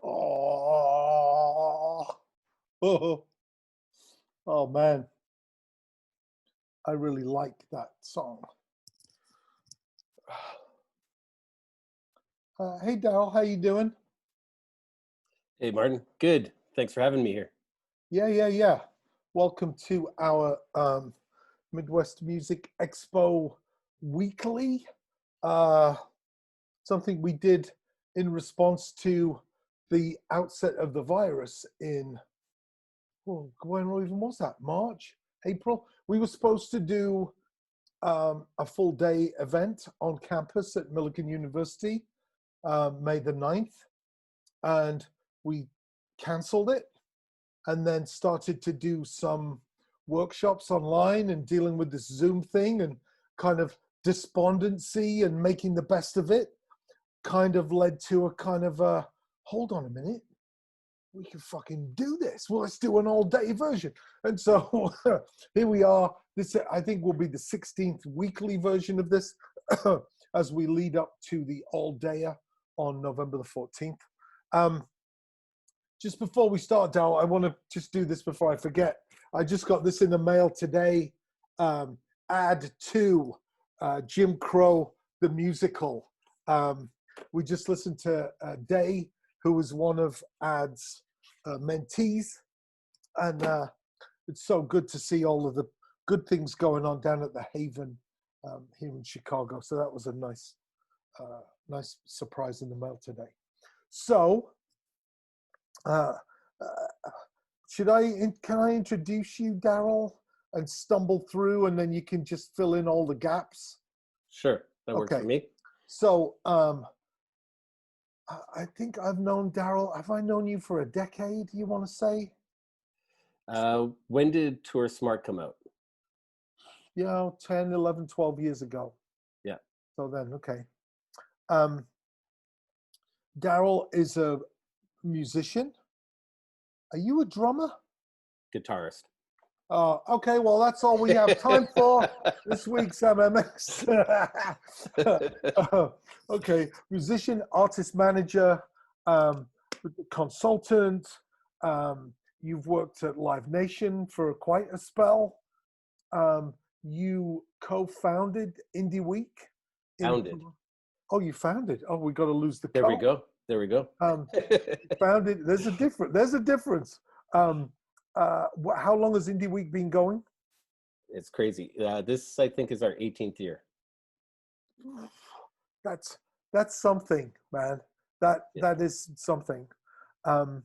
Oh, oh, oh man, I really like that song. Hey Darryl, how you doing? Hey, Martin. Good. Thanks for having me here. Yeah. Welcome to our Midwest Music Expo weekly. Something we did in response to the outset of the virus in, when even was that? March, April? We were supposed to do a full day event on campus at Millikan University, May the 9th, and we canceled it and then started to do some workshops online and dealing with this Zoom thing, and kind of despondency and making the best of it kind of led to a kind of hold on a minute, we can fucking do this. Well, let's do an all-day version. And so here we are. This, I think, will be the 16th weekly version of this as we lead up to the all-dayer on November the 14th. Just before we start, Darryl, I want to just do this before I forget. I just got this in the mail today. Ad to Jim Crow, the musical. We just listened to Day, who was one of Ad's mentees. And it's so good to see all of the good things going on down at the Haven here in Chicago. So that was a nice surprise in the mail today. So, can I introduce you, Darryl, and stumble through, and then you can just fill in all the gaps? Sure, that works for me. So, I think I've known Darryl. Have I known you for a decade, you want to say? When did Tour Smart come out? 10, 11, 12 years ago. Yeah. So then, okay. Darryl is a musician. Are you a drummer? Guitarist. Okay, well, that's all we have time for this week's MMX. Okay, musician, artist manager, consultant. You've worked at Live Nation for quite a spell. You co-founded Indie Week. Founded. Oh, you founded. Oh, we got to lose the. There we go. Founded. There's a difference. How long has Indie Week been going? It's crazy. This, I think, is our 18th year. That's something, man. That is something. And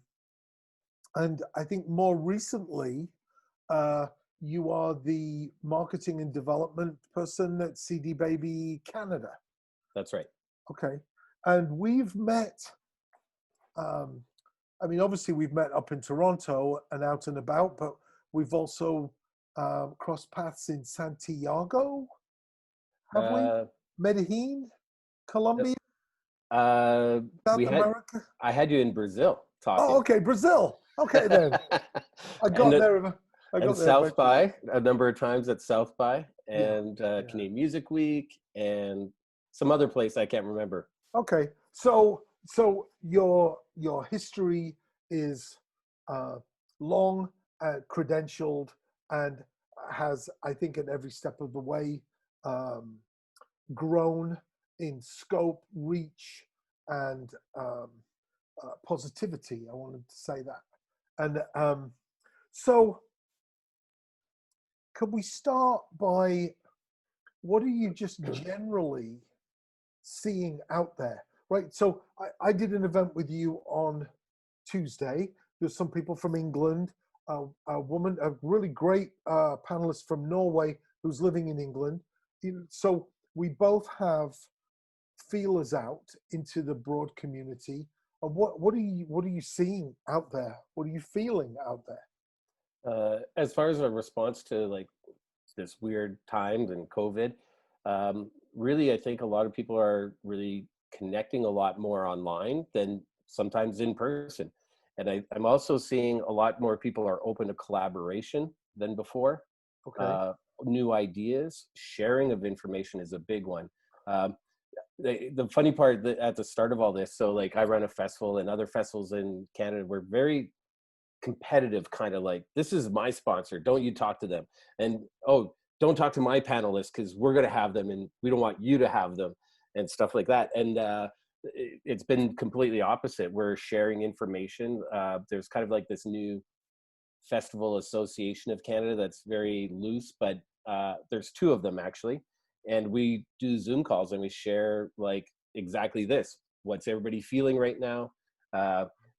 I think more recently, you are the marketing and development person at CD Baby Canada. That's right. Okay. And we've met, obviously we've met up in Toronto and out and about, but we've also crossed paths in Santiago. Have we? Medellin, Colombia? South America? I had you in Brazil talking. Oh, okay, Brazil. Okay, then. I got there. South by, a number of times at South by, and Canadian Music Week, and some other place I can't remember. Okay, so your history is long, credentialed, and has, I think, at every step of the way, grown in scope, reach, and positivity. I wanted to say that. And so, could we start by, what are you just generally seeing out there, right? So I did an event with you on Tuesday. There's some people from England, a woman, a really great panelist from Norway who's living in England. So we both have feelers out into the broad community. What are you seeing out there? What are you feeling out there? As far as a response to like this weird times and COVID, really, I think a lot of people are really connecting a lot more online than sometimes in person. And I'm also seeing a lot more people are open to collaboration than before. Okay. New ideas, sharing of information is a big one. the funny part that at the start of all this, so like I run a festival and other festivals in Canada were very competitive, kind of like, this is my sponsor, don't you talk to them, and oh, don't talk to my panelists because we're going to have them and we don't want you to have them, and stuff like that. And it's been completely opposite. We're sharing information. There's kind of like this new Festival Association of Canada that's very loose, but there's two of them actually, and we do Zoom calls and we share like exactly this: what's everybody feeling right now,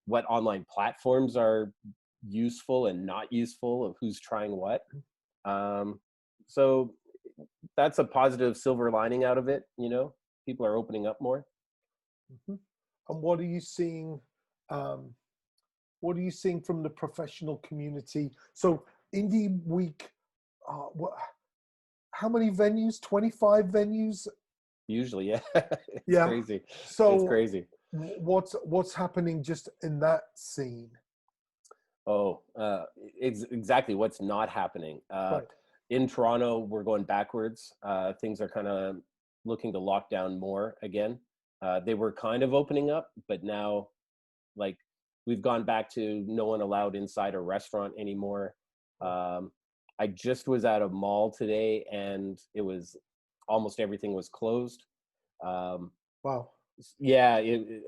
what online platforms are useful and not useful, of who's trying what. So that's a positive silver lining out of it. You know, people are opening up more. Mhm. And what are you seeing? What are you seeing from the professional community? So Indie Week, what, how many venues? 25 venues? Usually, yeah. It's Yeah. crazy. It's So crazy. what's happening just in that scene? Oh, exactly. What's not happening? Right. In Toronto, we're going backwards. Things are kind of looking to lock down more again. They were kind of opening up, but now, like, we've gone back to no one allowed inside a restaurant anymore. I just was at a mall today, and it was almost everything was closed. Um, Wow. yeah,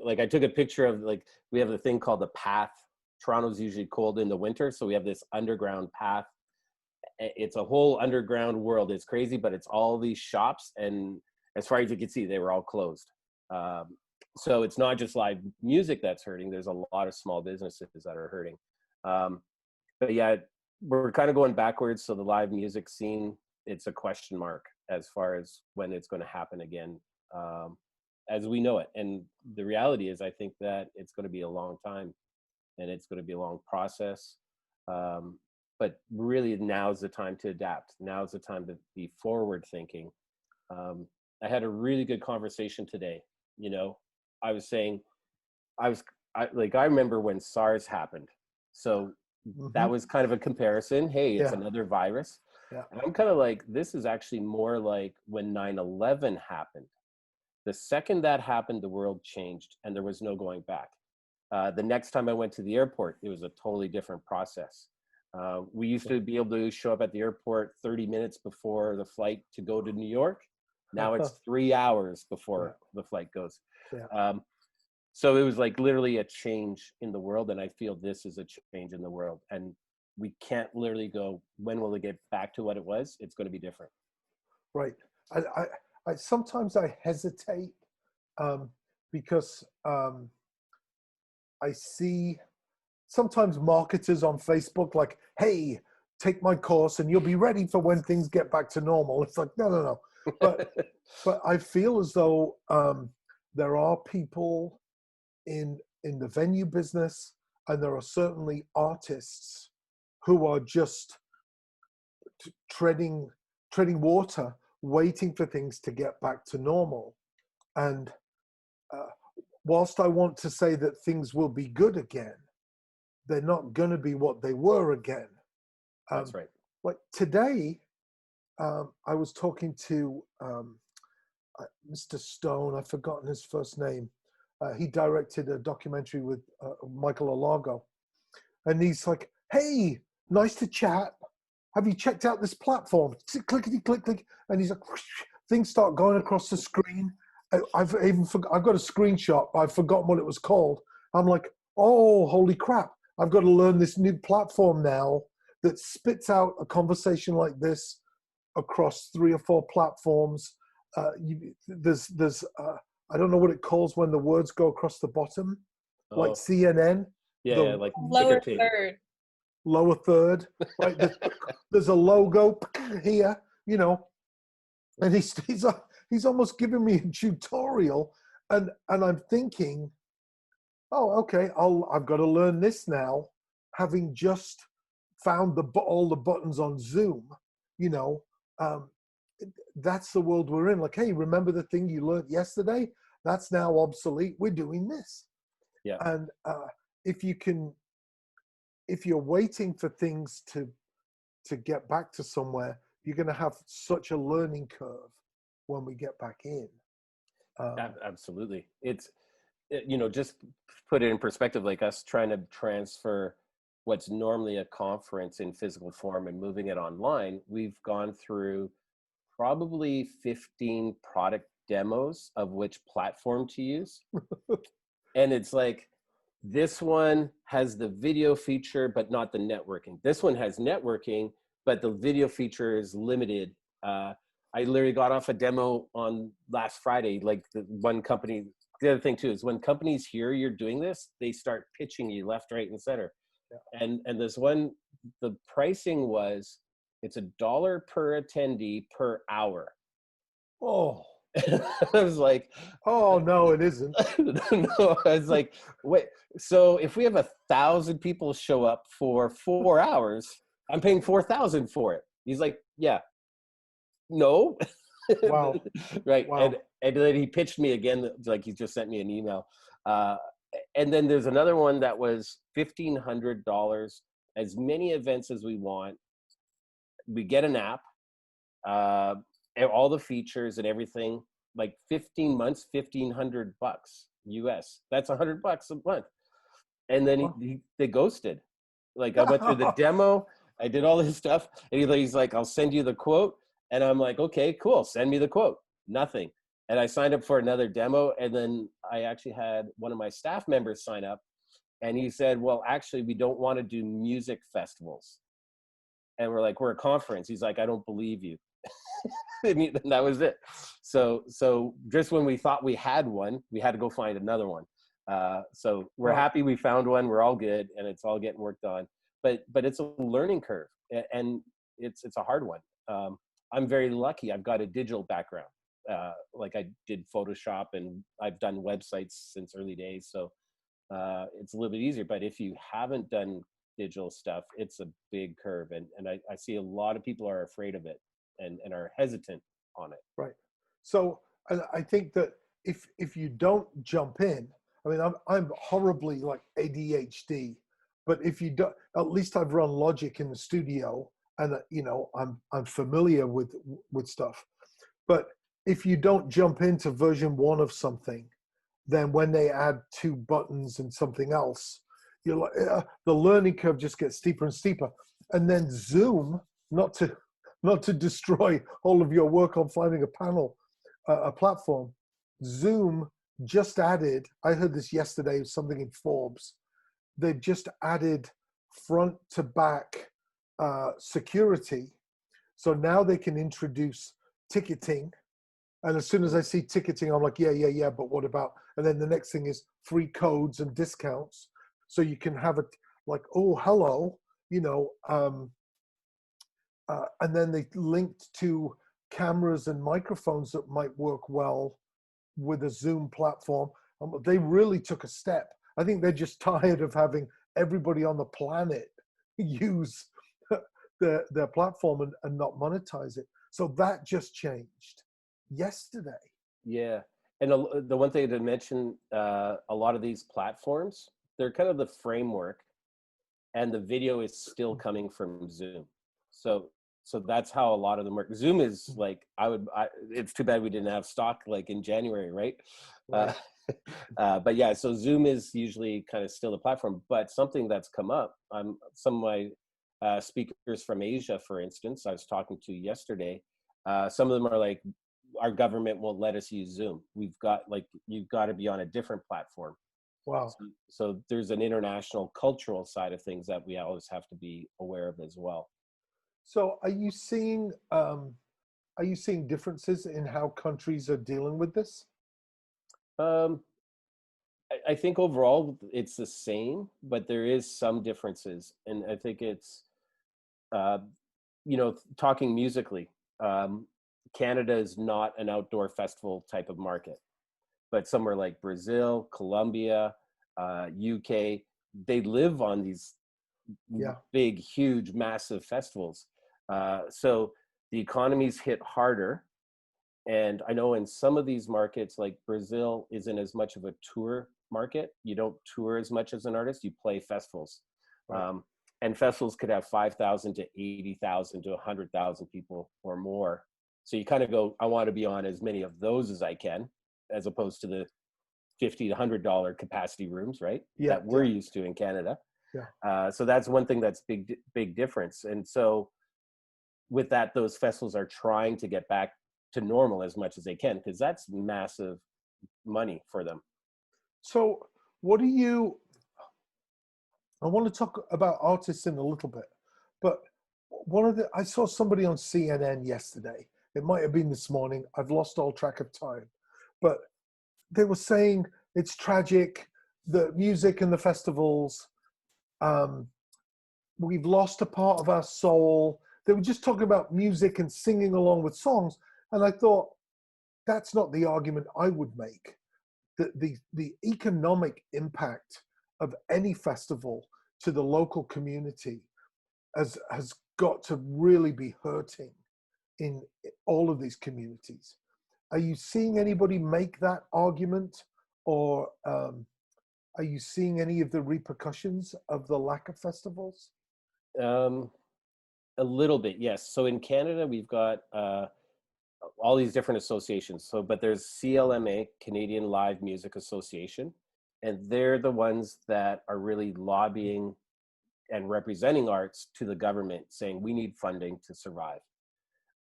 like I took a picture of, like, we have the thing called the path. Toronto's usually cold in the winter, so we have this underground path. It's a whole underground world. It's crazy, but it's all these shops, and as far as you can see, they were all closed. So it's not just live music that's hurting. There's a lot of small businesses that are hurting. But yeah, we're kind of going backwards. So the live music scene, it's a question mark as far as when it's going to happen again, as we know it. And the reality is, I think that it's going to be a long time, and it's going to be a long process. But really, now's the time to adapt. Now's the time to be forward thinking. I had a really good conversation today. You know, I was saying, I remember when SARS happened. So that was kind of a comparison. Hey, it's Yeah. another virus. Yeah. And I'm kind of like, this is actually more like when 9/11 happened. The second that happened, the world changed and there was no going back. The next time I went to the airport, it was a totally different process. We used to be able to show up at the airport 30 minutes before the flight to go to New York. Now it's 3 hours before the flight goes. Yeah. So it was like literally a change in the world. And I feel this is a change in the world. And we can't literally go, when will it get back to what it was? It's going to be different. Right. I sometimes I hesitate because I see sometimes marketers on Facebook like, hey, take my course and you'll be ready for when things get back to normal. It's like, no. But I feel as though there are people in the venue business, and there are certainly artists who are just treading water, waiting for things to get back to normal. And whilst I want to say that things will be good again, they're not going to be what they were again. That's right. Like today, I was talking to Mr. Stone. I've forgotten his first name. He directed a documentary with Michael Alago. And he's like, hey, nice to chat. Have you checked out this platform? Clickety, click, click. And he's like, whoosh, things start going across the screen. I've got a screenshot. I've forgotten what it was called. I'm like, oh, holy crap. I've got to learn this new platform now that spits out a conversation like this across 3 or 4 platforms. There's I don't know what it calls when the words go across the bottom, like CNN. Yeah, like lower third. Lower third, right? There's a logo here, you know, and he's almost giving me a tutorial, and I'm thinking, oh, okay, I've got to learn this now, having just found all the buttons on Zoom, you know. That's the world we're in. Like, hey, remember the thing you learned yesterday? That's now obsolete. We're doing this. Yeah. And if you're waiting for things to get back to somewhere, you're going to have such a learning curve when we get back in. Absolutely. Just put it in perspective, like us trying to transfer what's normally a conference in physical form and moving it online. We've gone through probably 15 product demos of which platform to use. And it's like, this one has the video feature, but not the networking. This one has networking, but the video feature is limited. I literally got off a demo on last Friday. Like the one company, the other thing too is when companies hear you're doing this, they start pitching you left, right, and center. Yeah. And this one, the pricing was, it's $1 per attendee per hour. Oh. I was like, oh no, it isn't. No, I was like, wait, so if we have 1,000 people show up for 4 hours, I'm paying 4,000 for it. He's like, yeah, no. Wow. Right. Wow. And then he pitched me again, like he just sent me an email. And then there's another one that was $1,500, as many events as we want. We get an app, all the features and everything, like 15 months, $1,500 US. That's $100 a month. And then they ghosted. Like I went through the demo, I did all this stuff, and he's like, I'll send you the quote. And I'm like, okay, cool. Send me the quote. Nothing. And I signed up for another demo. And then I actually had one of my staff members sign up. And he said, well, actually, we don't want to do music festivals. And we're like, we're a conference. He's like, I don't believe you. And that was it. So just when we thought we had one, we had to go find another one. So we're happy we found one. We're all good. And it's all getting worked on. But it's a learning curve. And it's a hard one. I'm very lucky. I've got a digital background. Like I did Photoshop and I've done websites since early days. So it's a little bit easier. But if you haven't done digital stuff, it's a big curve. And I see a lot of people are afraid of it and are hesitant on it. Right. So I think that if you don't jump in, I mean, I'm horribly like ADHD, but if you don't, at least I've run Logic in the studio. And I'm familiar with stuff, but if you don't jump into version 1 of something, then when they add 2 buttons and something else, you're like the learning curve just gets steeper and steeper. And then Zoom, not to destroy all of your work on finding a platform. Zoom just added. I heard this yesterday. Something in Forbes. They've just added front to back security, so now they can introduce ticketing, and as soon as I see ticketing, I'm like, yeah, but what about, and then the next thing is free codes and discounts, so you can have it like, oh, hello, and then they linked to cameras and microphones that might work well with a Zoom platform. They really took a step. I think they're just tired of having everybody on the planet use their platform and not monetize it. So that just changed yesterday. Yeah. And the one thing to mention, a lot of these platforms, they're kind of the framework, and the video is still coming from Zoom. So that's how a lot of them work. Zoom is like, it's too bad we didn't have stock like in January, right? Right. But yeah, so Zoom is usually kind of still the platform, but something that's come up, some of my speakers from Asia, for instance, I was talking to yesterday, some of them are like, our government won't let us use Zoom. You've got to be on a different platform. Wow. So there's an international cultural side of things that we always have to be aware of as well. So are you seeing differences in how countries are dealing with this? I think overall it's the same, but there is some differences. And I think it's, talking musically, Canada is not an outdoor festival type of market, but somewhere like Brazil, Colombia, UK, they live on these big, huge, massive festivals. So the economy's hit harder. And I know in some of these markets, like Brazil isn't as much of a tour market. You don't tour as much as an artist, you play festivals. Right. And festivals could have 5,000 to 80,000 to 100,000 people or more. So you kind of go, I want to be on as many of those as I can. as opposed to the $50 to $100 capacity rooms, right? Yeah, That we're yeah, used to in Canada. yeah. So that's one thing that's big difference. And so with that, those festivals are trying to get back to normal as much as they can, because that's massive money for them. So what do you, I want to talk about artists in a little bit, but I saw somebody on CNN yesterday. It might have been this morning. I've lost all track of time, but they were saying it's tragic, the music and the festivals, we've lost a part of our soul. They were just talking about music and singing along with songs. And I thought, that's not the argument I would make. The economic impact of any festival to the local community has got to really be hurting in all of these communities. Are you seeing anybody make that argument, or are you seeing any of the repercussions of the lack of festivals? A little bit, yes. So in Canada, we've got all these different associations. So, but there's CLMA, Canadian Live Music Association, and they're the ones that are really lobbying and representing arts to the government, saying we need funding to survive.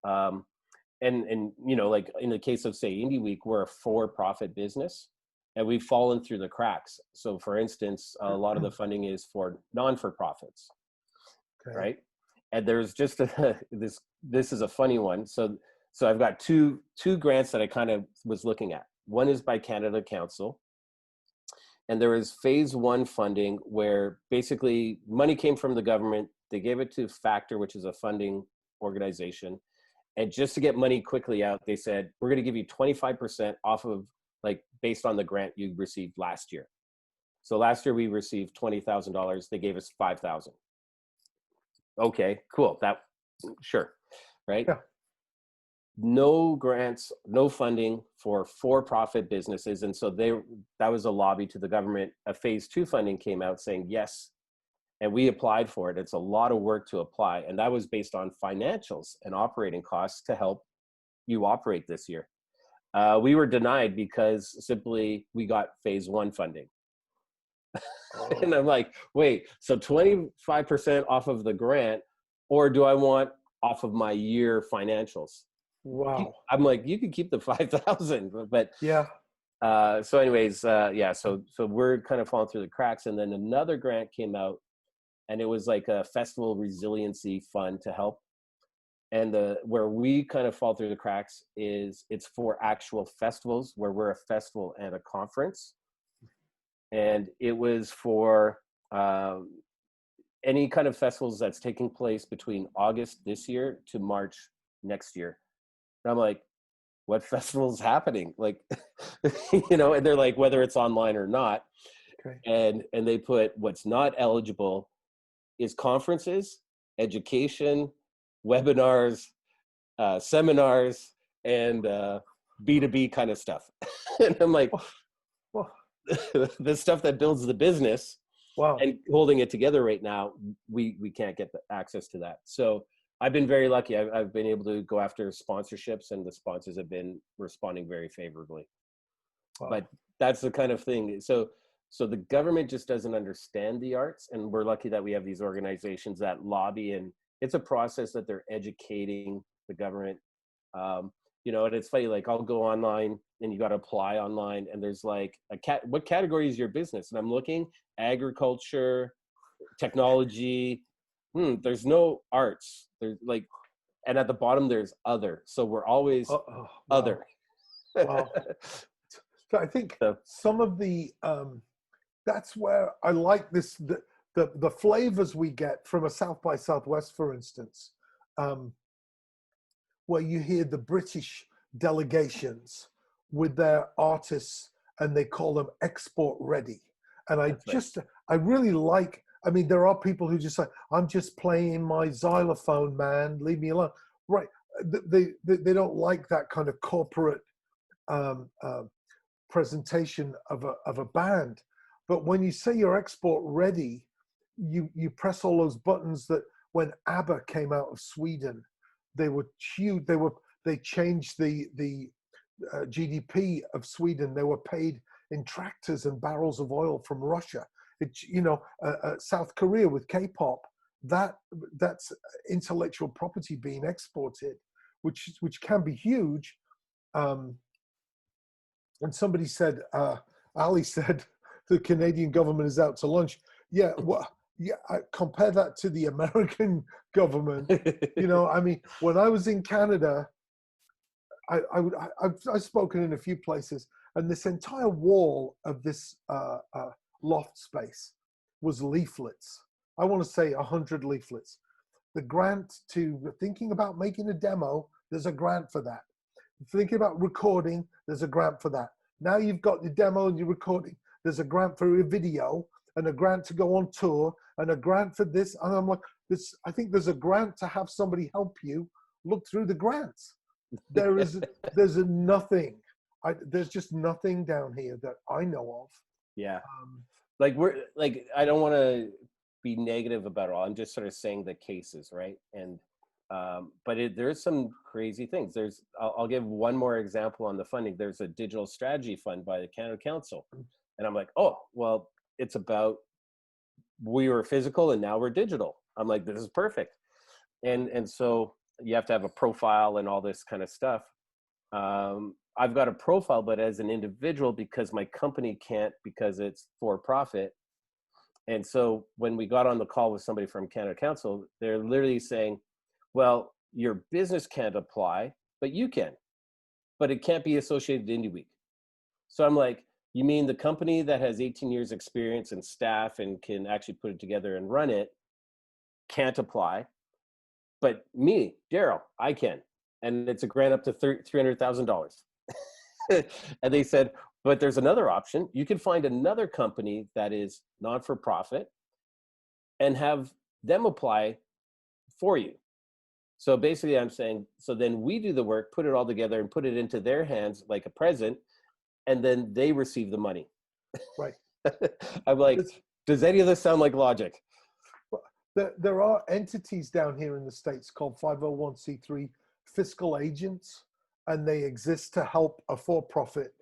And you know, like in the case of, say, Indie Week, we're a for-profit business, and we've fallen through the cracks. So, for instance, a lot of the funding is for non-for-profits, Okay. right? And there's just this is a funny one. So I've got two grants that I kind of was looking at. One is by Canada Council, and there is phase one funding where basically money came from the government. They gave it to Factor, which is a funding organization. And just to get money quickly out, they said, we're going to give you 25% off of, like, based on the grant you received last year. So last year we received $20,000. They gave us $5,000. Okay, cool. Sure. Right. Yeah. No grants, no funding for for-profit businesses. And so that was a lobby to the government. A phase two funding came out saying yes. And we applied for it. It's a lot of work to apply. And that was based on financials and operating costs to help you operate this year. We were denied because simply we got phase one funding. Oh. And I'm like, wait, so 25% off of the grant, or do I want off of my year financials? Wow. I'm like, you can keep the 5,000, but yeah. So anyways, yeah, so we're kind of falling through the cracks. And then another grant came out, and it was like a festival resiliency fund to help. And where we kind of fall through the cracks is it's for actual festivals, where we're a festival and a conference. And it was for any kind of festivals that's taking place between August this year to March next year. And I'm like, what festival's happening? Like, you know, and they're like, whether it's online or not. Okay. And they put what's not eligible is conferences, education, webinars, seminars, and B2B kind of stuff. And I'm like, Well, the stuff that builds the business wow. and holding it together right now, we can't get the access to that. So I've been very lucky. I've been able to go after sponsorships, and the sponsors have been responding very favorably. Wow. But that's the kind of thing. So the government just doesn't understand the arts, and we're lucky that we have these organizations that lobby, and it's a process that they're educating the government. You know, and it's funny, like I'll go online and you got to apply online, and there's like what category is your business? And I'm looking, agriculture, technology. There's no arts. There's like, and at the bottom there's other. So we're always Wow. other. Wow. So I think some of the that's where I like this the flavors we get from a South by Southwest, for instance, where you hear the British delegations with their artists, and they call them export ready. And I really like. I mean, there are people who just say, "I'm just playing my xylophone, man. Leave me alone." Right? They don't like that kind of corporate presentation of a band. But when you say you're export ready, you press all those buttons that when ABBA came out of Sweden, they were huge. They changed the GDP of Sweden, they were paid in tractors and barrels of oil from Russia. South Korea with K-pop, that's intellectual property being exported, which can be huge. And somebody said, Ali said, the Canadian government is out to lunch. Yeah, well, yeah. Compare that to the American government. I mean, when I was in Canada, I've spoken in a few places, and this entire wall of this loft space was leaflets. I want to say 100 leaflets. The grant to thinking about making a demo, there's a grant for that. Thinking about recording, there's a grant for that. Now you've got the demo and you're recording. There's a grant for a video and a grant to go on tour and a grant for this. And I'm like, I think there's a grant to have somebody help you look through the grants. There's nothing. There's just nothing down here that I know of. Yeah. I don't want to be negative about it all. I'm just sort of saying the cases, right? And but there's some crazy things. I'll give one more example on the funding. There's a digital strategy fund by the Canada Council, and I'm like, oh, well, it's about we were physical and now we're digital. I'm like, this is perfect, and so you have to have a profile and all this kind of stuff. I've got a profile, but as an individual, because my company can't, because it's for profit. And so when we got on the call with somebody from Canada Council, they're literally saying, well, your business can't apply, but you can, but it can't be associated to Indie Week. So I'm like, you mean the company that has 18 years experience and staff and can actually put it together and run it can't apply, but me, Darryl, I can. And it's a grant up to $300,000. And they said, but there's another option. You can find another company that is non-for-profit and have them apply for you. So basically I'm saying, so then we do the work, put it all together and put it into their hands like a present, and then they receive the money. Right. I'm like, does any of this sound like logic? There are entities down here in the States called 501c3 fiscal agents, and they exist to help a for-profit.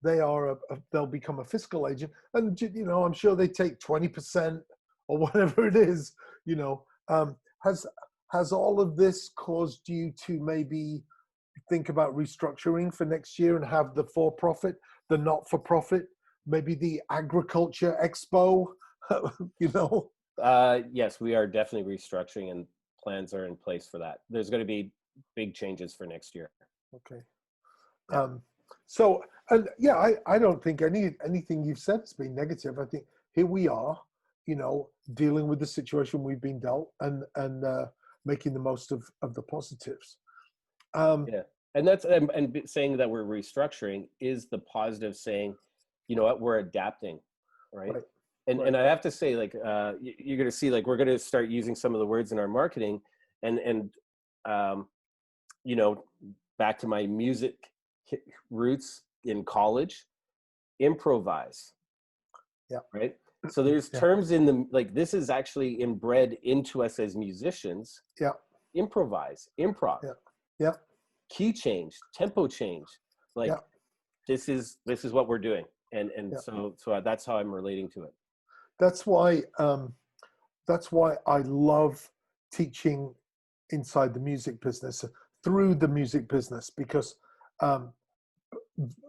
They'll become a fiscal agent, and I'm sure they take 20% or whatever it is. Has all of this caused you to maybe think about restructuring for next year and have the for-profit, the not-for-profit, maybe the agriculture expo? Yes, we are definitely restructuring, and plans are in place for that. There's going to be big changes for next year. Okay. So, and yeah, I don't think anything you've said has been negative. I think here we are, dealing with the situation we've been dealt and making the most of the positives. Yeah. And that's, and saying that we're restructuring is the positive, saying, you know what, we're adapting. Right. And I have to say, like, you're going to see, like, we're going to start using some of the words in our marketing and back to my music roots in college, improvise. Yeah. Right. So there's terms in the, like, this is actually inbred into us as musicians. Yeah. Improvise, improv. Yeah. Yeah. Key change, tempo change. Like, this is what we're doing. And so that's how I'm relating to it. That's why I love teaching inside the music business, through the music business, because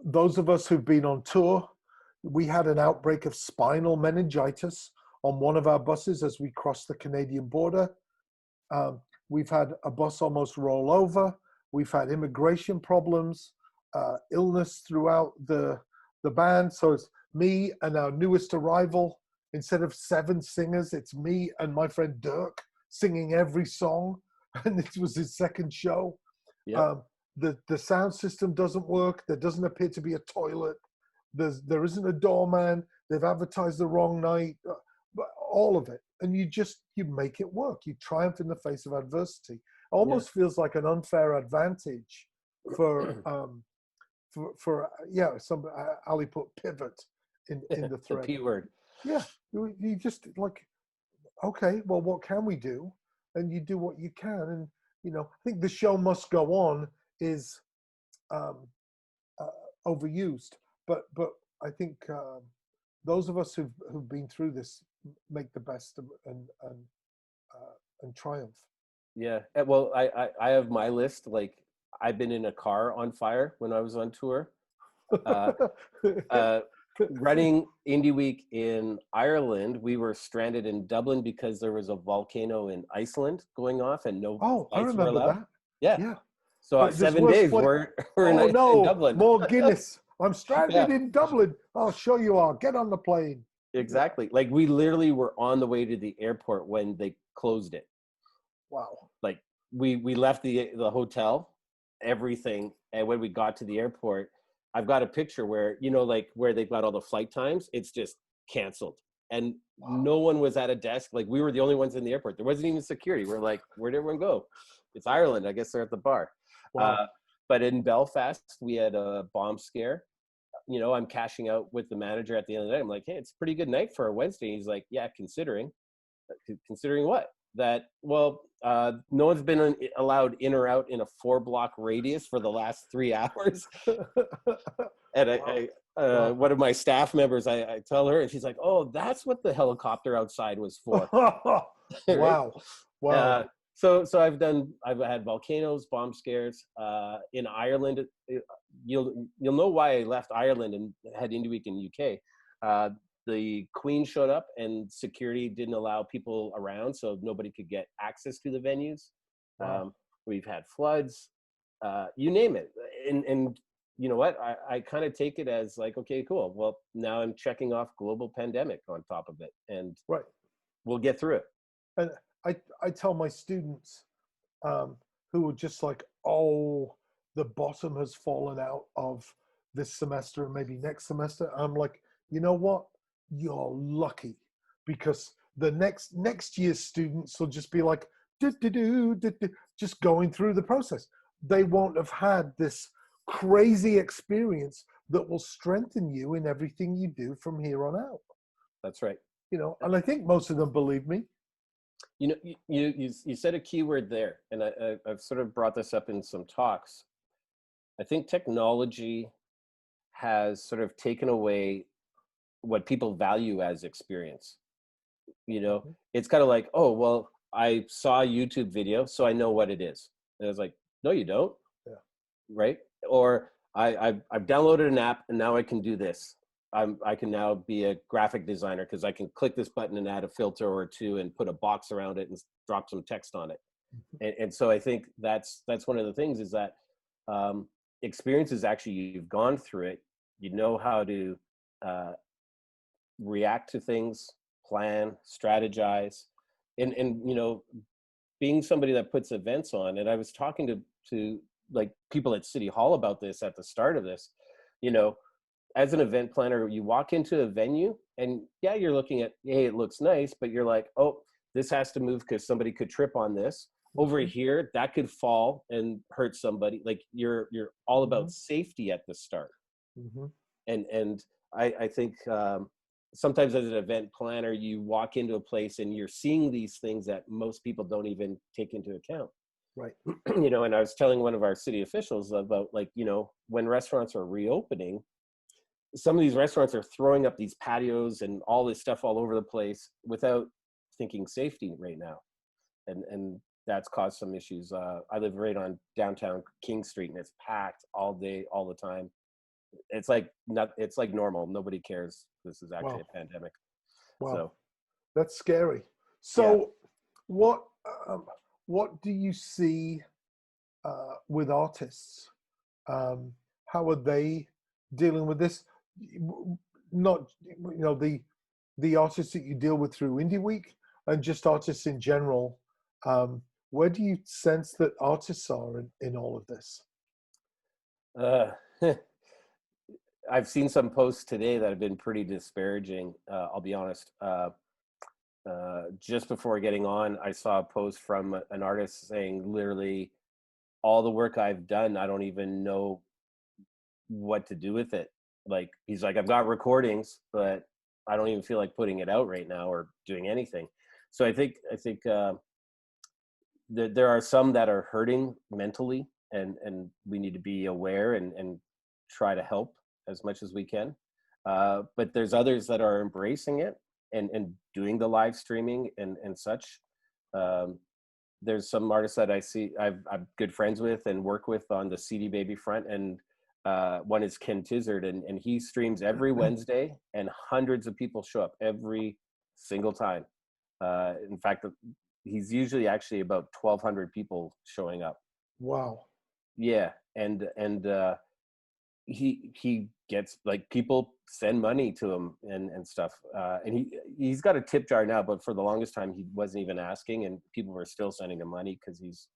those of us who've been on tour, we had an outbreak of spinal meningitis on one of our buses as we crossed the Canadian border. We've had a bus almost roll over. We've had immigration problems, illness throughout the band. So it's me and our newest arrival. Instead of 7 singers, it's me and my friend Dirk singing every song. And this was his second show. Yep. The sound system doesn't work. There doesn't appear to be a toilet. There isn't a doorman. They've advertised the wrong night. All of it. And you make it work. You triumph in the face of adversity. Almost feels like an unfair advantage for Ali put pivot in the thread. The P word. Yeah, you just like, okay, well, what can we do? And you do what you can. And I think the show must go on is overused. But I think those of us who've been through this make the best and triumph. Yeah. Well, I have my list. Like, I've been in a car on fire when I was on tour. Uh, uh, Running Indie Week in Ireland, we were stranded in Dublin because there was a volcano in Iceland going off and no Oh, I flights were remember allowed. that. Yeah. Yeah, So but there's 7 days we're Oh in no, Dublin. more Guinness. I'm stranded Yeah, in Dublin. I'll show you are. Get on the plane. exactly. Like, we literally were on the way to the airport when they closed it. Wow. Like, we left the hotel, everything, and when we got to the airport, I've got a picture where, like where they've got all the flight times, it's just canceled, and no one was at a desk. Like, we were the only ones in the airport. There wasn't even security. We're like, where'd everyone go? It's Ireland. I guess they're at the bar. Wow. But in Belfast, we had a bomb scare. I'm cashing out with the manager at the end of the night. I'm like, hey, it's a pretty good night for a Wednesday. He's like, yeah, considering what? That, well, no one's been allowed in or out in a 4-block radius for the last 3 hours. And Wow. one of my staff members, I tell her, and she's like, oh, that's what the helicopter outside was for. Right? Wow. Wow. So I've had volcanoes, bomb scares. In Ireland, you'll know why I left Ireland and had Indie Week in UK. The Queen showed up and security didn't allow people around, so nobody could get access to the venues. Wow. We've had floods, you name it. And you know what? I kind of take it as like, okay, cool. Well, now I'm checking off global pandemic on top of it, and Right. we'll get through it. And I tell my students who are just like, oh, the bottom has fallen out of this semester and maybe next semester. I'm like, you know what? You're lucky, because the next year's students will just be like, just going through the process. They won't have had this crazy experience that will strengthen you in everything you do from here on out. That's right. And I think most of them believe me. You said a key word there, and I've sort of brought this up in some talks. I think technology has sort of taken away what people value as experience. It's kind of like, oh, well, I saw a YouTube video, so I know what it is. And I was like, no, you don't. Yeah. Right? Or I've downloaded an app and now I can do this. I can now be a graphic designer because I can click this button and add a filter or two and put a box around it and drop some text on it. And so I think that's one of the things is that experience is actually, you've gone through it, you know how to react to things, plan, strategize, and being somebody that puts events on. And I was talking to like people at City Hall about this at the start of this. As an event planner, you walk into a venue and yeah, you're looking at, hey, it looks nice, but you're like, oh, this has to move because somebody could trip on this. Over here, that could fall and hurt somebody. Like, you're all about safety at the start. And I think sometimes as an event planner, you walk into a place and you're seeing these things that most people don't even take into account. Right. And I was telling one of our city officials about, like, when restaurants are reopening, some of these restaurants are throwing up these patios and all this stuff all over the place without thinking safety right now. And that's caused some issues. I live right on downtown King Street, and it's packed all day, all the time. It's like normal. Nobody cares. This is actually a pandemic. Wow. So that's scary. So what do you see with artists? How are they dealing with this? Not the artists that you deal with through Indie Week, and just artists in general. Where do you sense that artists are in all of this? I've seen some posts today that have been pretty disparaging. I'll be honest. Just before getting on, I saw a post from an artist saying, literally, all the work I've done, I don't even know what to do with it. Like, he's like, I've got recordings, but I don't even feel like putting it out right now or doing anything. So I think that there are some that are hurting mentally, and we need to be aware and try to help as much as we can. But there's others that are embracing it and doing the live streaming and such. There's some artists that I see I'm good friends with and work with on the CD Baby front, and one is Ken Tizzard, and he streams every Wednesday, and hundreds of people show up every single time. In fact, he's usually actually about 1,200 people showing up. Wow. Yeah, and he gets, like, people send money to him and stuff, and he's got a tip jar now, but for the longest time he wasn't even asking, and people were still sending him money because he's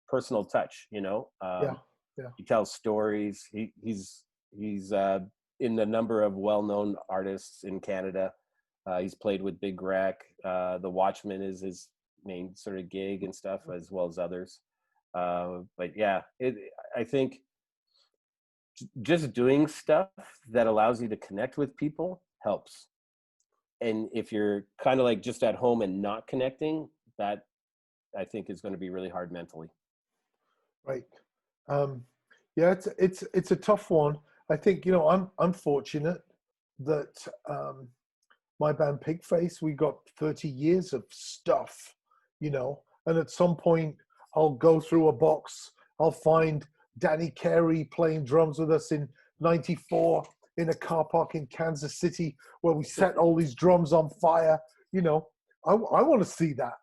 personal touch, you know. Yeah. He tells stories. He's in a number of well-known artists in Canada. He's played with Big Rec. The Watchman is his main sort of gig and stuff, as well as others. But yeah, I think just doing stuff that allows you to connect with people helps. And if you're kind of like just at home and not connecting, that I think is going to be really hard mentally. Right. Yeah, it's a tough one. I think, you know, I'm fortunate that my band Pigface, we got 30 years of stuff, you know, and at some point I'll go through a box, I'll find Danny Carey playing drums with us in '94 in a car park in Kansas City where we set all these drums on fire. You know, I want to see that.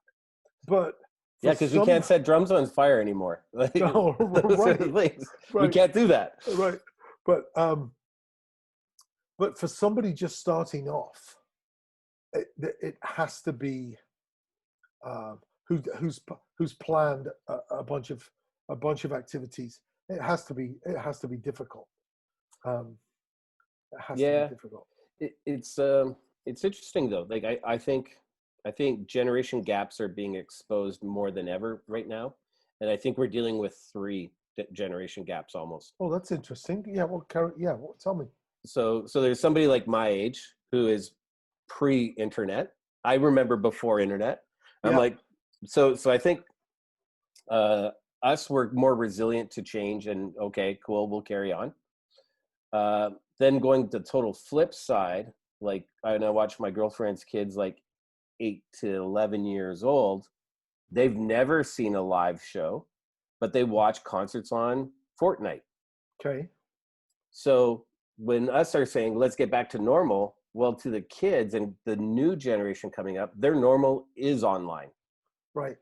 But yeah, because we can't set drums on fire anymore. Like, no, right, right. We can't do that. Right. But for somebody just starting off, it has to be who's planned a bunch of activities. It has to be difficult. It has to be difficult. It's interesting though. Like I think generation gaps are being exposed more than ever right now, and I think we're dealing with 3 generation gaps almost. Oh, that's interesting. Yeah. Well, tell me. So there's somebody like my age who is pre-internet. I remember before internet. I'm like, so I think us were more resilient to change, and okay, cool, we'll carry on. Then going to total flip side, like I watch my girlfriend's kids, like 8 to 11 years old. They've never seen a live show, but they watch concerts on Fortnite. Okay. So when us are saying, let's get back to normal, well, to the kids and the new generation coming up, their normal is online. Right.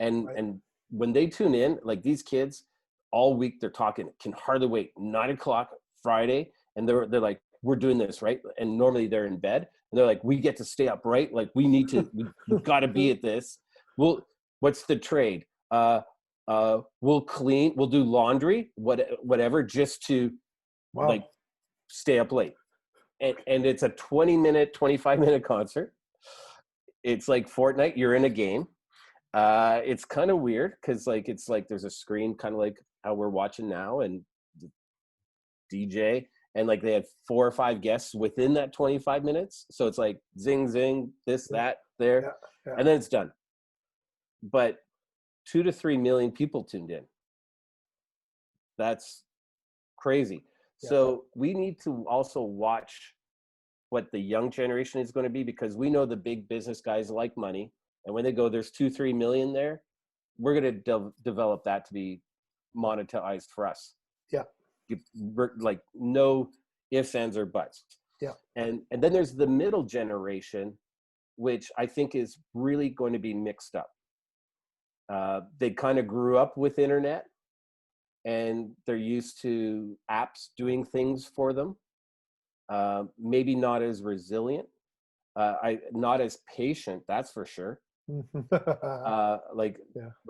And when they tune in, like these kids, all week they're talking, can hardly wait, 9 o'clock Friday, and they're like, we're doing this, right? And normally they're in bed, and they're like, we get to stay up, right? Like we need to, we've got to be at this. Well, what's the trade? We'll clean, we'll do laundry, whatever, just to like stay up late. And it's a 20-minute, 25-minute concert. It's like Fortnite, you're in a game. It's kind of weird because like it's like there's a screen kind of like how we're watching now, and the DJ, and like they had 4 or 5 guests within that 25 minutes. So it's like zing, zing, this, that, there, and then it's done. But 2 to 3 million people tuned in. That's crazy. Yeah. So we need to also watch what the young generation is going to be, because we know the big business guys like money. And when they go, there's 2-3 million there, we're going to develop that to be monetized for us. Yeah. Like no ifs, ands, or buts. Yeah. And then there's the middle generation, which I think is really going to be mixed up. They kind of grew up with internet, and they're used to apps doing things for them. Maybe not as resilient, not as patient, that's for sure.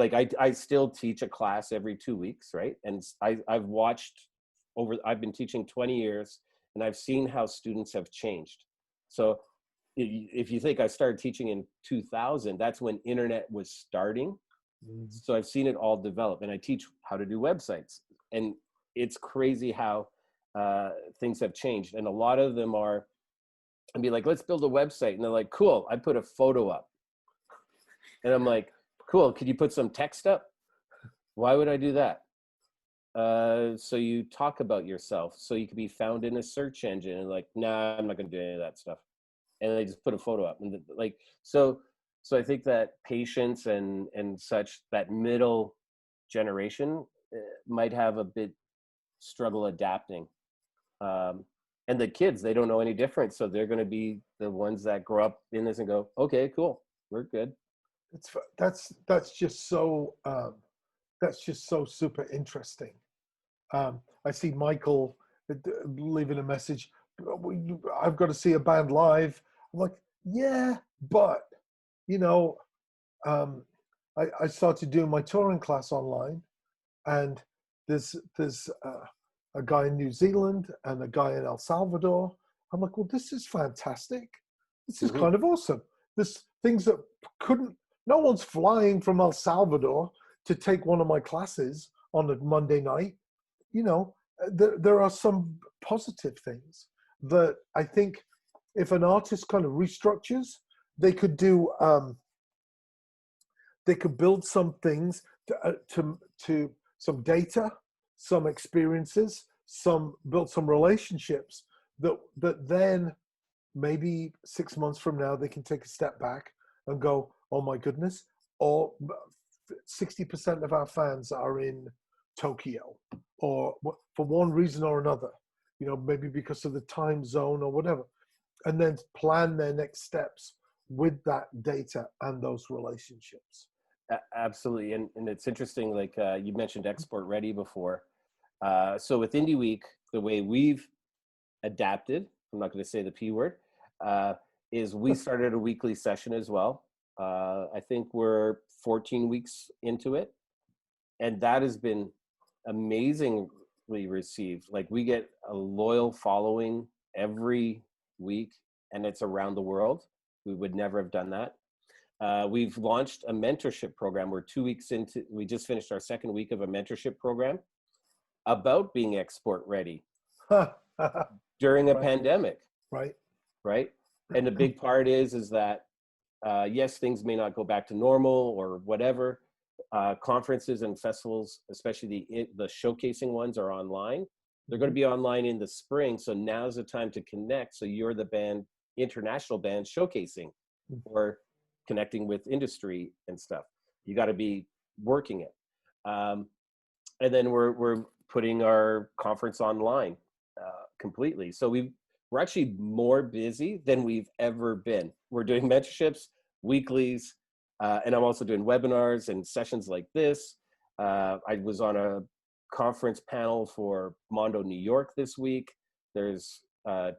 I still teach a class every 2 weeks, right? And I've been teaching 20 years, and I've seen how students have changed. So if you think I started teaching in 2000, that's when internet was starting. So I've seen it all develop, and I teach how to do websites, and it's crazy how things have changed. And a lot of them are, I'd be like, let's build a website. And they're like, cool, I put a photo up. And I'm like, cool, could you put some text up? Why would I do that? So you talk about yourself, so you can be found in a search engine, and like, nah, I'm not going to do any of that stuff. And they just put a photo up, and like, so I think that patience and such, that middle generation might have a bit struggle adapting. Um, and the kids, they don't know any different, so they're going to be the ones that grow up in this and go, okay, cool, we're good. That's just so super interesting. I see Michael leaving a message. I've got to see a band live. I'm like, yeah, but you know, um, I started doing my touring class online, and there's a guy in New Zealand and a guy in El Salvador. I'm like, well, this is fantastic. This is Hmm. kind of awesome. This things that couldn't. No one's flying from El Salvador to take one of my classes on a Monday night. You know, there are some positive things that I think if an artist kind of restructures, they could do. They could build some things to some data, some experiences, some build some relationships that then maybe 6 months from now they can take a step back and go, oh my goodness, or 60% of our fans are in Tokyo, or for one reason or another, maybe because of the time zone or whatever, and then plan their next steps with that data and those relationships. Absolutely. And it's interesting, like you mentioned export ready before. So with Indie Week, the way we've adapted, I'm not going to say the P word, is we started a weekly session as well. I think we're 14 weeks into it. And that has been amazingly received. Like, we get a loyal following every week, and it's around the world. We would never have done that. We've launched a mentorship program. We're 2 weeks into, we just finished our second week of a mentorship program about being export ready during a Right, pandemic, right. right? And the big part is that, yes, things may not go back to normal or whatever. Conferences and festivals, especially the showcasing ones, are online. They're going to be online in the spring. So now's the time to connect. So you're the band, international band showcasing or connecting with industry and stuff. You got to be working it. And then we're putting our conference online completely. So we're actually more busy than we've ever been. We're doing mentorships, weeklies, and I'm also doing webinars and sessions like this. I was on a conference panel for Mondo, New York this week. There's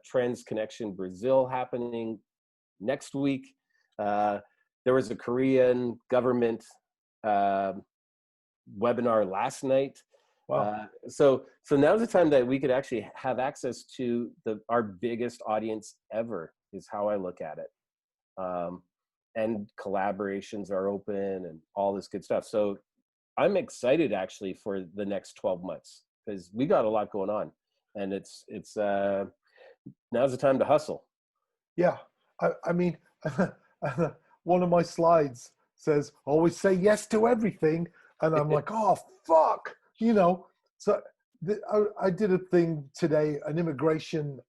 Trends Connection Brazil happening next week. There was a Korean government webinar last night. Wow. So now's the time that we could actually have access to our biggest audience ever, is how I look at it. And collaborations are open and all this good stuff. So I'm excited actually for the next 12 months, because we got a lot going on, and it's now's the time to hustle. Yeah. I mean, one of my slides says, always say yes to everything. And I'm like, oh, fuck. So I did a thing today, an immigration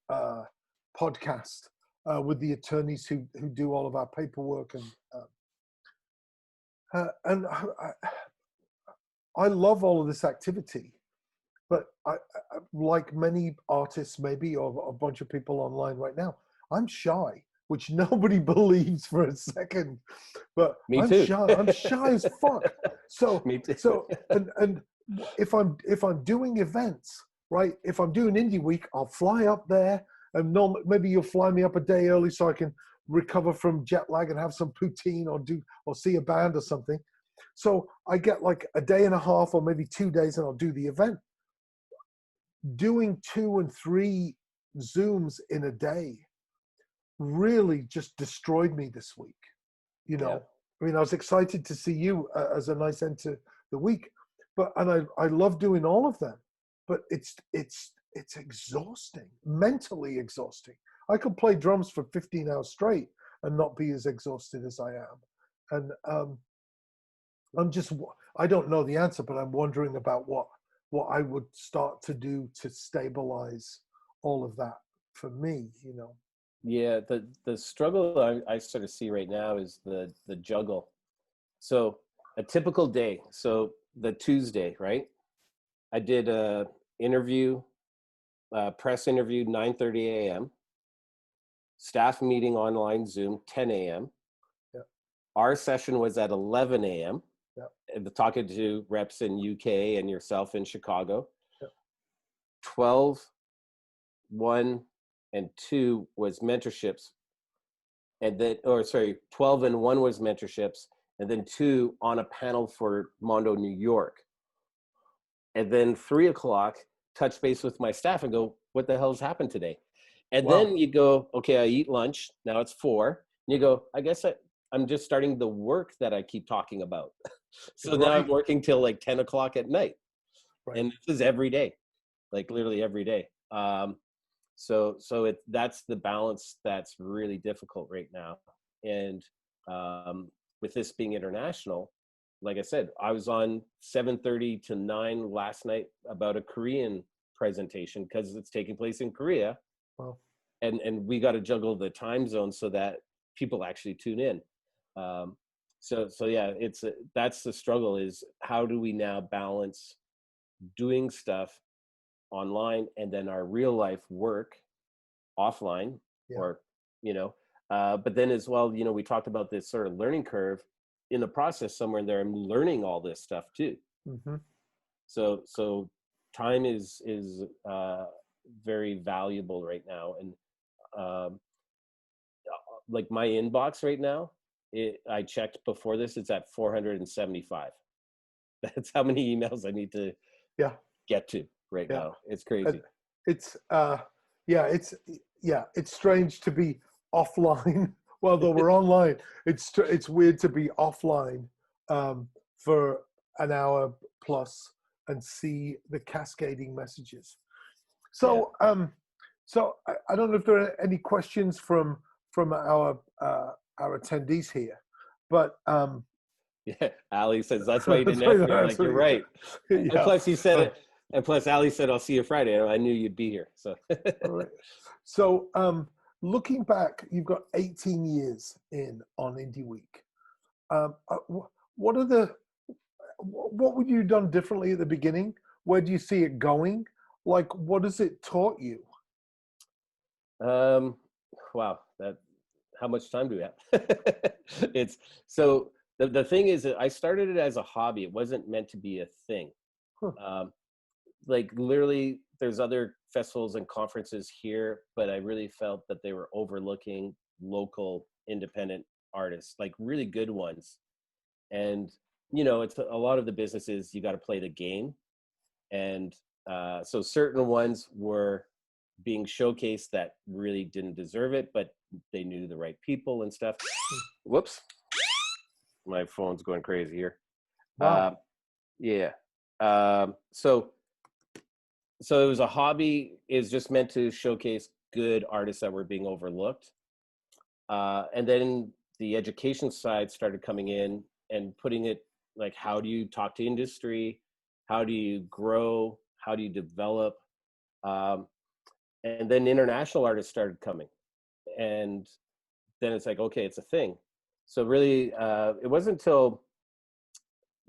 podcast with the attorneys who do all of our paperwork. And I love all of this activity. But I, like many artists, maybe, or a bunch of people online right now, I'm shy, which nobody believes for a second. But Me I'm too. shy. I'm shy as fuck. So, Me too. and if I'm doing events, right? If I'm doing Indie Week, I'll fly up there, and maybe you'll fly me up a day early so I can recover from jet lag and have some poutine or see a band or something. So I get like a day and a half or maybe 2 days, and I'll do the event. Doing 2 and 3 Zooms in a day really just destroyed me this week. Yeah. I mean, I was excited to see you as a nice end to the week, and I love doing all of them, but it's exhausting, mentally exhausting. I could play drums for 15 hours straight and not be as exhausted as I am. And I don't know the answer, but I'm wondering about what I would start to do to stabilize all of that for me, you know. Yeah, the struggle I sort of see right now is the juggle. So a typical day. So the Tuesday, right? I did a interview, press interview, 9:30 a.m. Staff meeting online Zoom, 10 a.m. Yeah, Our session was at 11 a.m. yeah, Talking to reps in UK and yourself in Chicago. yeah. 12, 1, and 2 was mentorships. And then, or sorry, 12 and 1 was mentorships. And then 2 on a panel for Mondo New York. And then 3 o'clock, touch base with my staff and go, what the hell's happened today? And Wow. then you go, okay, I eat lunch. Now it's 4. And you go, I guess I'm just starting the work that I keep talking about. So now I'm Right, working till like 10 o'clock at night. right. And this is every day, like literally every day. So that's the balance that's really difficult right now. And with this being international, like I said, I was on 7:30 to 9 last night about a Korean presentation because it's taking place in Korea, Well, and we got to juggle the time zone so that people actually tune in. Um, so yeah, that's the struggle, is how do we now balance doing stuff online and then our real life work offline, yeah. or but then as well, we talked about this sort of learning curve. In the process, somewhere in there, I'm learning all this stuff too. Mm-hmm. So time is very valuable right now. And um, like my inbox right now, I checked before this, it's at 475. That's how many emails I need to Yeah, get to right yeah. now. It's And crazy. it's it's strange to be offline. Well, though we're online, it's weird to be offline for an hour plus and see the cascading messages. Yeah. So I don't know if there are any questions from our attendees here, but Yeah, Ali says that's why you didn't that's what answer. I'm like, you're right. And yeah. plus, he said it. And plus, Ali said, "I'll see you Friday." And I knew you'd be here. So, All right. So, looking back, you've got 18 years in on Indie Week. What are what would you done differently at the beginning? Where do you see it going? Like, what has it taught you? um, wow, that how much time do we have? It's so the thing is that I started it as a hobby. It wasn't meant to be a thing. Huh. Um, like literally, there's other festivals and conferences here, but I really felt that they were overlooking local independent artists, like really good ones. And it's a lot of the businesses, you got to play the game. And so certain ones were being showcased that really didn't deserve it, but they knew the right people and stuff. Whoops, my phone's going crazy here. Wow. Yeah. So it was a hobby, is just meant to showcase good artists that were being overlooked. And then the education side started coming in and putting it like, how do you talk to industry? How do you grow? How do you develop? Um, and then international artists started coming. And then it's like, okay, it's a thing. So really, it wasn't until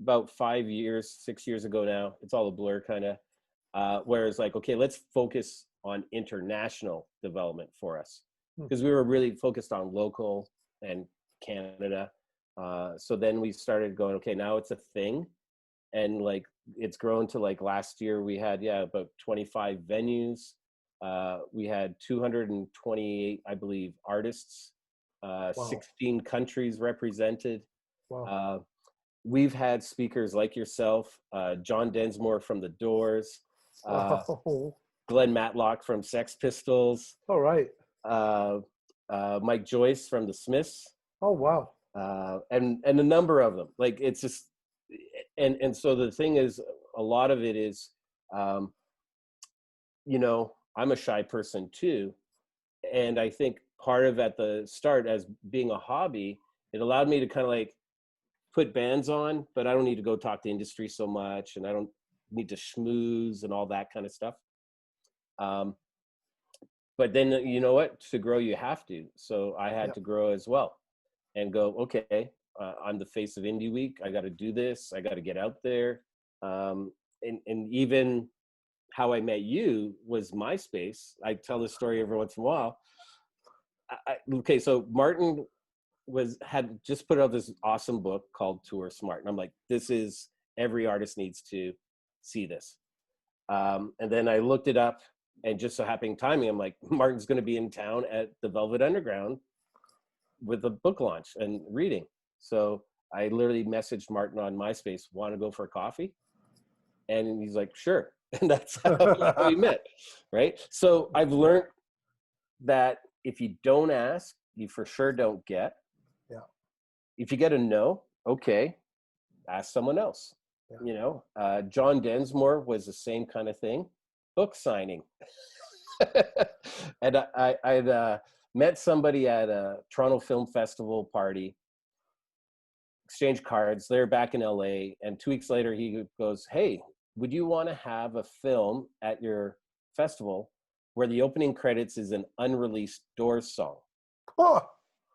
about 5 years, 6 years ago now, it's all a blur kind of, where it's like, okay, let's focus on international development for us. Hmm. Because we were really focused on local and Canada. So then we started going, okay, now it's a thing. And like, it's grown to like last year we had, about 25 venues. We had 228, I believe, artists, Wow. 16 countries represented. Wow. Uh, we've had speakers like yourself, John Densmore from The Doors, Wow. Glenn Matlock from Sex Pistols, All right. uh, Mike Joyce from The Smiths, Oh, wow. and a number of them. Like, it's just, and so the thing is, a lot of it is, um, I'm a shy person too, and I think part of at the start as being a hobby, it allowed me to kind of like put bands on, but I don't need to go talk to industry so much, and I don't need to schmooze and all that kind of stuff. But then, you know what, to grow, you have to. So I had to grow as well and go, okay, I'm the face of Indie Week. I got to do this. I got to get out there. And even how I met you was MySpace. I tell this story every once in a while. Okay, so Martin had just put out this awesome book called Tour Smart. And I'm like, this is, every artist needs to see this. And then I looked it up, and just so happening timing, I'm like, Martin's going to be in town at the Velvet Underground with a book launch and reading. So I literally messaged Martin on MySpace, want to go for a coffee? And he's like, sure. And that's how we met, right? So I've learned that if you don't ask, you for sure don't get. Yeah. If you get a no, okay, ask someone else. Yeah. You know, John Densmore was the same kind of thing. Book signing. And I'd met somebody at a Toronto Film Festival party, exchanged cards. They're back in LA. And 2 weeks later, he goes, hey, would you want to have a film at your festival where the opening credits is an unreleased Doors song? Oh,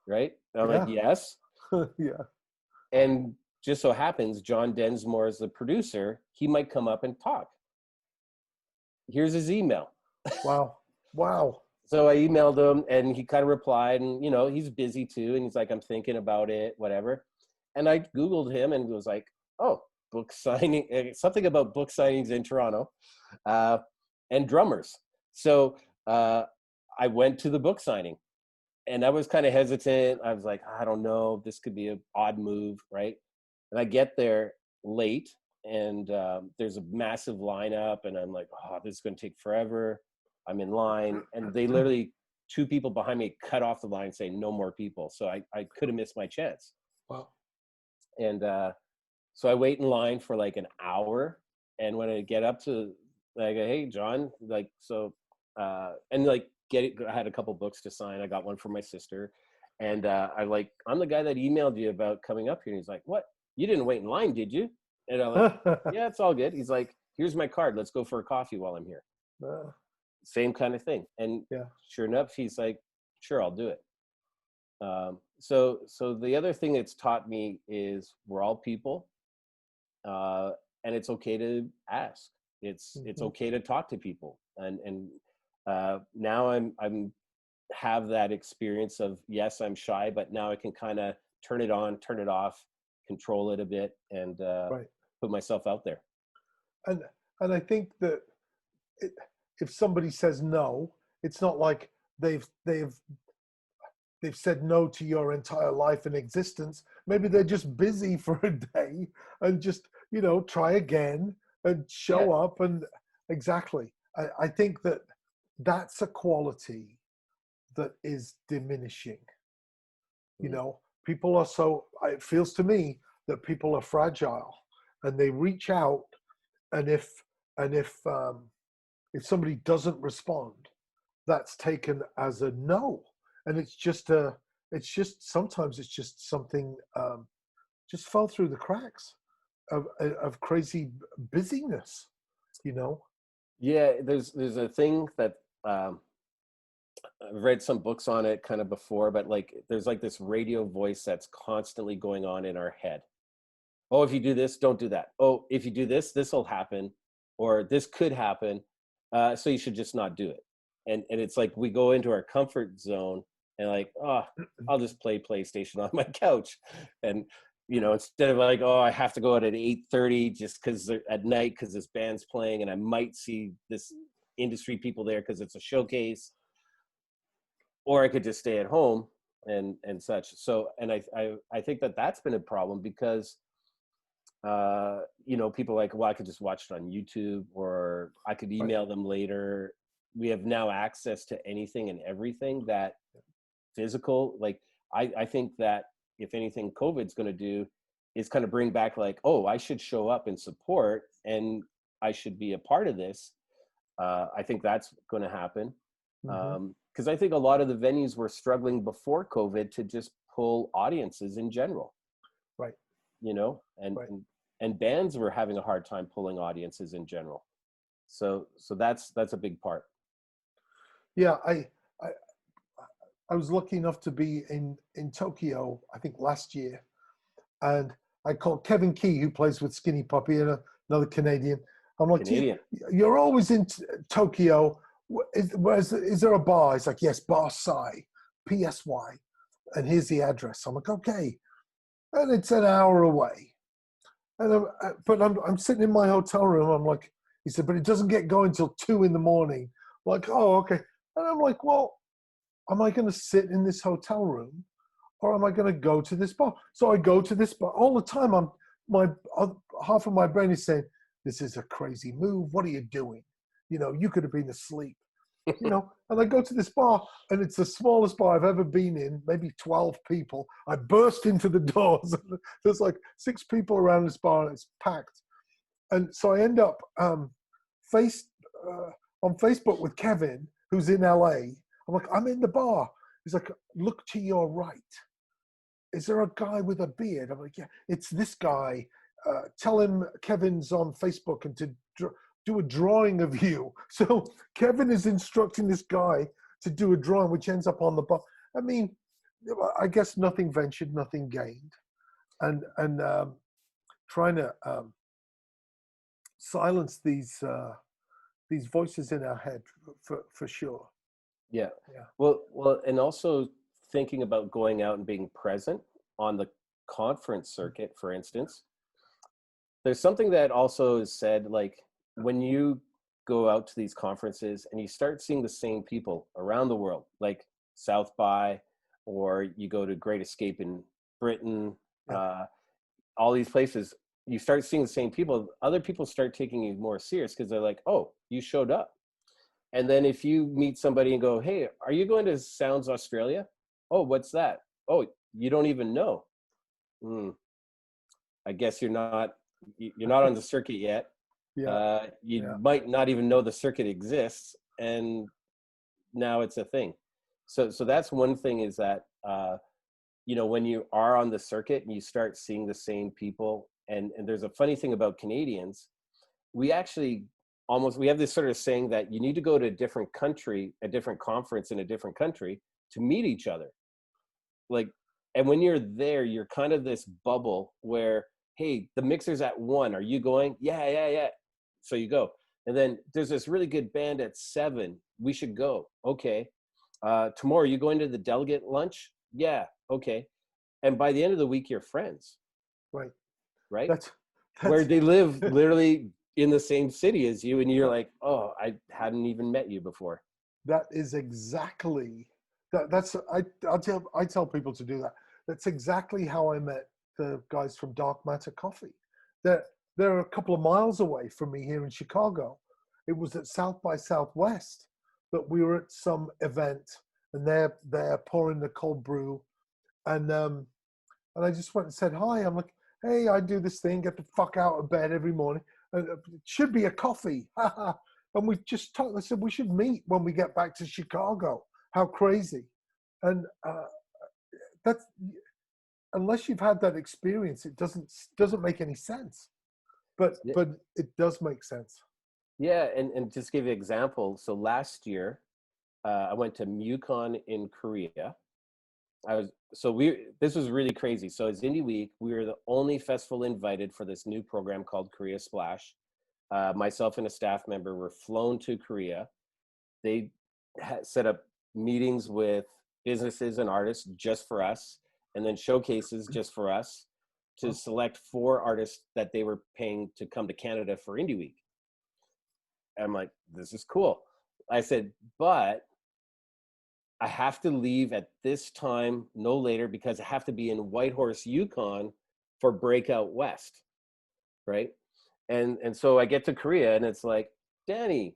right? And I'm like, yes. Yeah. And just so happens, John Densmore is the producer. He might come up and talk. Here's his email. Wow. Wow. So I emailed him, and he kind of replied, and, you know, he's busy too. And he's like, I'm thinking about it, whatever. And I Googled him and was like, oh, book signing, something about book signings in Toronto, and drummers. So I went to the book signing, and I was kind of hesitant. I was like, I don't know, this could be an odd move, right? And I get there late, and there's a massive lineup, and I'm like, oh, this is going to take forever. I'm in line, and they literally, 2 people behind me cut off the line saying no more people. So I could have missed my chance. Wow. And so I wait in line for like an hour. And when I get up to, I go, hey, John, like, so, and like, I had a couple books to sign. I got one for my sister. And I'm the guy that emailed you about coming up here. And he's like, what? You didn't wait in line, did you? And I'm like, yeah, it's all good. He's like, here's my card. Let's go for a coffee while I'm here. Same kind of thing. And sure enough, he's like, sure, I'll do it. So the other thing it's taught me is we're all people, and it's okay to ask. It's okay to talk to people. And now I'm have that experience of, yes, I'm shy, but now I can kind of turn it on, turn it off, control it a bit, and put myself out there. And I think that if somebody says no, it's not like they've said no to your entire life and existence. Maybe they're just busy for a day and just, you know, try again and show up. And exactly. I think that that's a quality that is diminishing. You know, people are it feels to me that people are fragile, and they reach out, and if somebody doesn't respond, that's taken as a no. And sometimes it's just something just fell through the cracks of crazy busyness, you know? Yeah, there's a thing that I've read some books on it kind of before, but like there's like this radio voice that's constantly going on in our head. Oh, if you do this, don't do that. Oh, if you do this, this will happen, or this could happen. So you should just not do it. And it's like we go into our comfort zone and like, oh, I'll just play PlayStation on my couch. And, you know, instead of like, oh, I have to go out at 8:30 just because at night because this band's playing and I might see this industry people there because it's a showcase, or I could just stay at home and such. So, and I think that that's been a problem because, you know, people are like, well, I could just watch it on YouTube, or I could email them later. We have now access to anything and everything that physical, like I think that if anything COVID's going to do is kind of bring back like, oh, I should show up and support, and I should be a part of this. I think that's going to happen. Because I think a lot of the venues were struggling before COVID to just pull audiences in general. Right. You know, and and bands were having a hard time pulling audiences in general. So that's a big part. Yeah, I I was lucky enough to be in Tokyo, I think last year, and I called Kevin Key, who plays with Skinny Puppy, and another Canadian. I'm like, Canadian. you're always in Tokyo. Is there a bar? He's like, yes, Bar Psy, PSY, and here's the address. I'm like, okay, and it's an hour away. And I'm sitting in my hotel room. I'm like, he said, but it doesn't get going till 2 a.m. I'm like, oh, okay. And I'm like, well, am I going to sit in this hotel room, or am I going to go to this bar? So I go to this bar all the time. Half of my brain is saying, this is a crazy move. What are you doing? You could have been asleep. And I go to this bar, and it's the smallest bar I've ever been in, maybe 12 people. I burst into the doors. There's like 6 people around this bar, and it's packed. And so I end up on Facebook with Kevin, who's in LA. I'm like, I'm in the bar. He's like, look to your right. Is there a guy with a beard? I'm like, yeah, it's this guy. Tell him Kevin's on Facebook and to do a drawing of you. So Kevin is instructing this guy to do a drawing, which ends up on the bar. I mean, I guess nothing ventured, nothing gained. And trying to silence these voices in our head for sure. Yeah. Yeah. Well, and also thinking about going out and being present on the conference circuit, for instance. There's something that also is said, like when you go out to these conferences and you start seeing the same people around the world, like South by, or you go to Great Escape in Britain, all these places, you start seeing the same people. Other people start taking you more serious because they're like, oh, you showed up. And then if you meet somebody and go, hey, are you going to Sounds Australia? Oh, what's that? Oh, you don't even know. I guess you're not on the circuit yet. Yeah. You might not even know the circuit exists, and now it's a thing. So that's one thing, is that when you are on the circuit and you start seeing the same people, and there's a funny thing about Canadians, we actually we have this sort of saying that you need to go to a different country, a different conference in a different country to meet each other. Like, and when you're there, you're kind of this bubble where, hey, the mixer's at 1. Are you going? Yeah. So you go. And then there's this really good band at 7. We should go. Okay. Tomorrow, are you going to the delegate lunch? Yeah. Okay. And by the end of the week, you're friends. Right? That's where they live literally in the same city as you, and you're like, oh, I hadn't even met you before. That is exactly that's I tell people to do that. That's exactly how I met the guys from Dark Matter Coffee. They're a couple of miles away from me here in Chicago. It was at South by Southwest that we were at some event, and they're pouring the cold brew, and I just went and said hi. I'm like, hey, I do this thing, get the fuck out of bed every morning. It should be a coffee. And we just talked. I said, we should meet when we get back to Chicago. How crazy. And that's, unless you've had that experience, it doesn't make any sense. But it does make sense. Yeah, and just give you an example. So last year, I went to MUCON in Korea. This was really crazy. So it's Indie Week. We were the only festival invited for this new program called Korea Splash. Myself and a staff member were flown to Korea. They set up meetings with businesses and artists just for us, and then showcases just for us, to select 4 artists that they were paying to come to Canada for Indie Week. I'm like, this is cool. I said, but I have to leave at this time, no later, because I have to be in Whitehorse, Yukon for Breakout West, right? And so I get to Korea, and it's like, Danny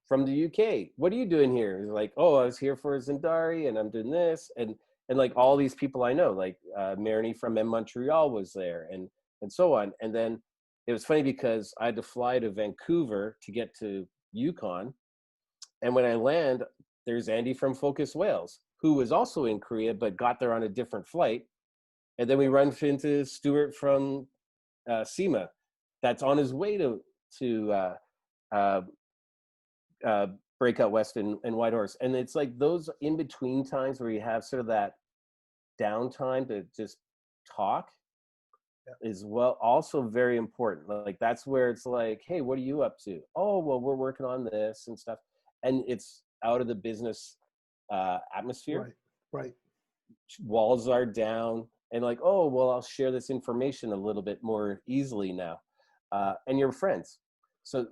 from the UK, what are you doing here? He's like, oh, I was here for Zindari, and I'm doing this, and like all these people I know, like Marnie from M Montreal was there, and so on. And then it was funny because I had to fly to Vancouver to get to Yukon, and when I land, there's Andy from Focus Wales, who was also in Korea, but got there on a different flight. And then we run into Stuart from SEMA that's on his way to uh, uh, Breakout West and Whitehorse. And it's like those in between times where you have sort of that downtime to just talk is also very important. Like that's where it's like, hey, what are you up to? Oh, well, we're working on this and stuff. And it's out of the business atmosphere. Right. Walls are down and like, oh, well, I'll share this information a little bit more easily now. And you're friends. So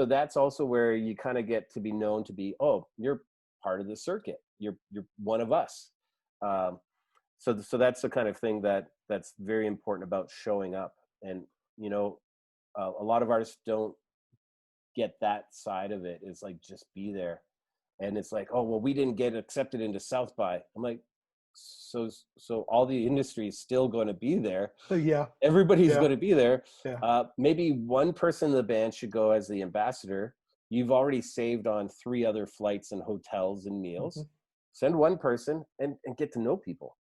that's also where you kind of get to be known to be, oh, you're part of the circuit. You're one of us. So that's the kind of thing that's very important about showing up. And, a lot of artists don't get that side of it. It's like, just be there. And it's like, oh, well, we didn't get accepted into South by. I'm like, so all the industry is still going to be there. Yeah. Everybody's going to be there. Yeah. Maybe one person in the band should go as the ambassador. You've already saved on 3 other flights and hotels and meals. Mm-hmm. Send one person and get to know people.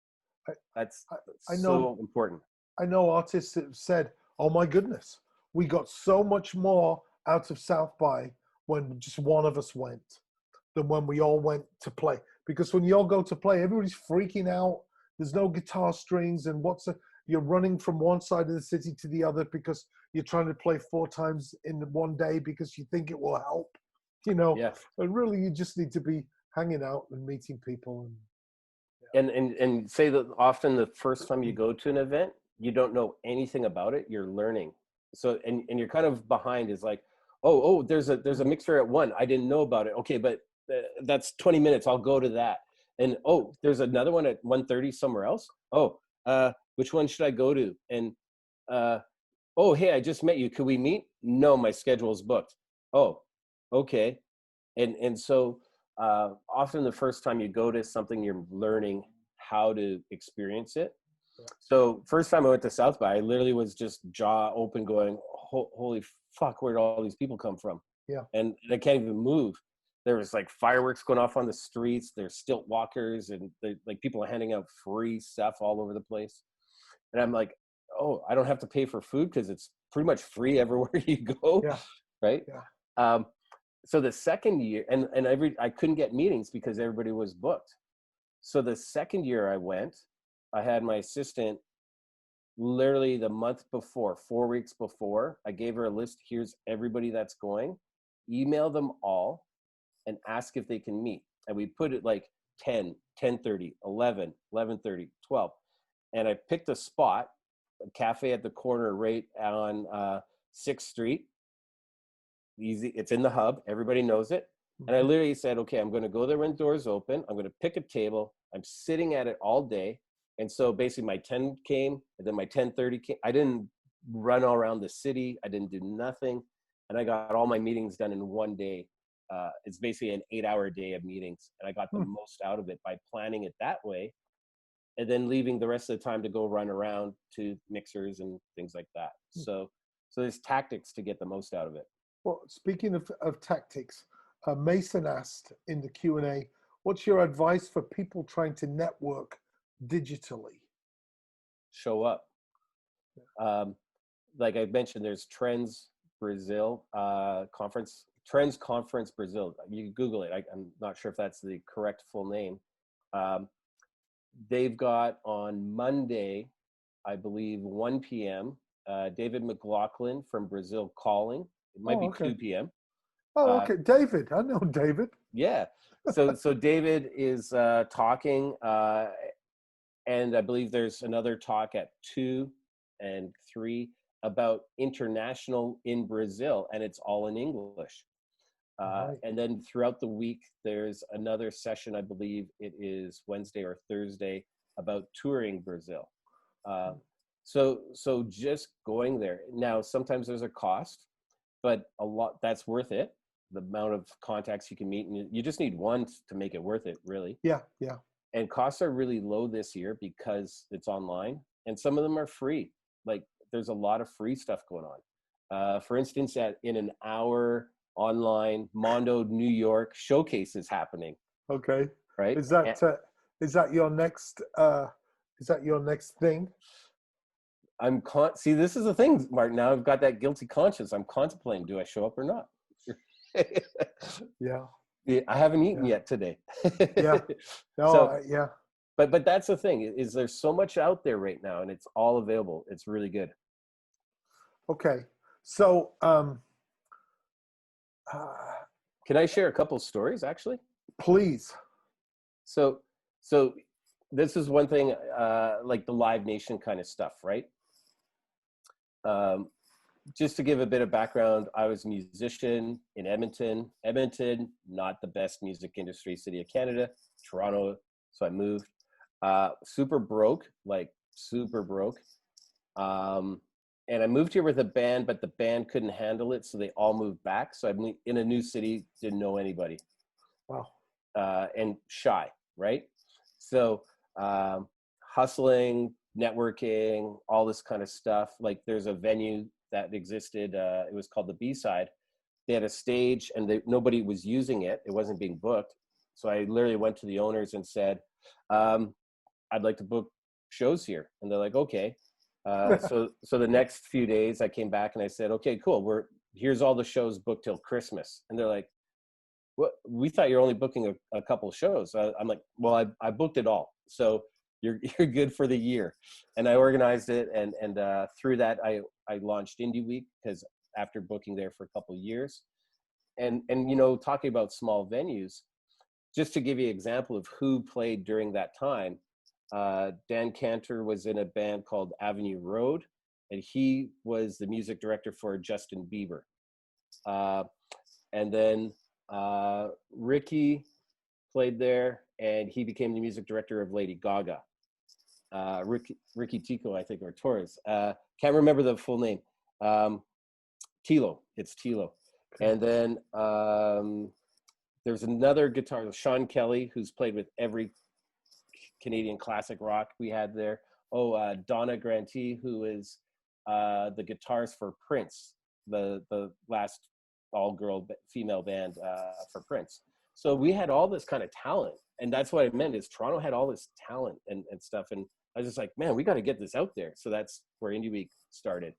That's so important. I know artists that have said, oh my goodness, we got so much more out of South by when just one of us went than when we all went to play. Because when you all go to play, everybody's freaking out. There's no guitar strings, and you're running from one side of the city to the other because you're trying to play 4 times in one day because you think it will help, Yeah. And really, you just need to be hanging out and meeting people. And say that often the first time you go to an event, you don't know anything about it. You're learning. So and you're kind of behind. Is like, oh, there's a mixer at 1. I didn't know about it. Okay, but that's 20 minutes. I'll go to that. And oh, there's another one at 1:30 somewhere else. Oh, which one should I go to? And oh, hey, I just met you. Could we meet? No, my schedule's booked. Oh, okay. And so often the first time you go to something, you're learning how to experience it. So first time I went to South by, I literally was just jaw open going, holy fuck, where'd all these people come from? Yeah. And I can't even move. There was like fireworks going off on the streets. There's stilt walkers and like people are handing out free stuff all over the place. And I'm like, oh, I don't have to pay for food because it's pretty much free everywhere you go. Yeah. Right. Yeah. So the second year, and I couldn't get meetings because everybody was booked. So the second year I went, I had my assistant literally the month before, 4 weeks before, I gave her a list. Here's everybody that's going. Email them all and ask if they can meet. And we put it like 10, 10:30, 11, 11:30, 12. And I picked a spot, a cafe at the corner right on 6th Street. Easy. It's in the hub. Everybody knows it. And I literally said, okay, I'm going to go there when doors open. I'm going to pick a table. I'm sitting at it all day. And so basically my 10 came and then my 10:30 came. I didn't run all around the city. I didn't do nothing. And I got all my meetings done in one day. It's basically an 8-hour day of meetings. And I got the most out of it by planning it that way. And then leaving the rest of the time to go run around to mixers and things like that. So there's tactics to get the most out of it. Well, speaking of tactics, Mason asked in the Q&A, what's your advice for people trying to network digitally? Show up. Like I mentioned, there's Trends Brazil conference, Trends Conference Brazil. You can Google it. I'm not sure if that's the correct full name. They've got on Monday, I believe, 1 p.m., David McLaughlin from Brazil calling. It might be 2 p.m. Oh, okay. David. I know David. Yeah. So David is talking, and I believe there's another talk at 2 and 3 about international in Brazil, and it's all in English. Right. And then throughout the week, there's another session, I believe it is Wednesday or Thursday, about touring Brazil. So just going there. Now, sometimes there's a cost, but a lot that's worth it. The amount of contacts you can meet, and you just need one to make it worth it, really. Yeah. And costs are really low this year because it's online, and some of them are free. Like there's a lot of free stuff going on. For instance, in an hour online, Mondo New York showcase is happening. Okay. Right. Is that your next? Is that your next thing? See, this is the thing, Martin. Now I've got that guilty conscience. I'm contemplating, do I show up or not? Yeah. Yeah, I haven't eaten Yeah. yet today. Yeah. No, So, yeah. but that's the thing, is there's so much out there right now, and it's all available. It's really good. Okay. So, Can I share a couple stories, actually? please. So, so this is one thing, like the Live Nation kind of stuff, right? Just to give a bit of background, I was a musician in Edmonton. Edmonton, not the best music industry city of Canada. Toronto, so I moved. Super broke, like super broke. And I moved here with a band, but the band couldn't handle it, so they all moved back. So I'm in a new city, didn't know anybody. Wow. And shy, right? So hustling, networking, all this kind of stuff. Like there's a venue that existed. It was called the B-Side. They had a stage, and nobody was using it. It wasn't being booked. So I literally went to the owners and said, I'd like to book shows here. And they're like, okay. So the next few days I came back and I said, okay, cool. Here's all the shows booked till Christmas. And they're like, what? We thought you're only booking a couple shows. I'm like, well, I booked it all. So you're good for the year. And I organized it. And through that, I launched Indie Week, because after booking there for a couple of years, and talking about small venues, just to give you an example of who played during that time, Dan Cantor was in a band called Avenue Road, and he was the music director for Justin Bieber. And then Ricky played there, and he became the music director of Lady Gaga. Ricky Tico, I think, or Torres. Can't remember the full name. Tilo. It's Tilo. And then there's another guitarist, Sean Kelly, who's played with every Canadian classic rock we had there. Donna Grantee, who is the guitarist for Prince, the last all-girl female band for Prince. So we had all this kind of talent, and that's what I meant, is Toronto had all this talent and stuff, and I was just like, man, we got to get this out there. So that's where Indie Week started.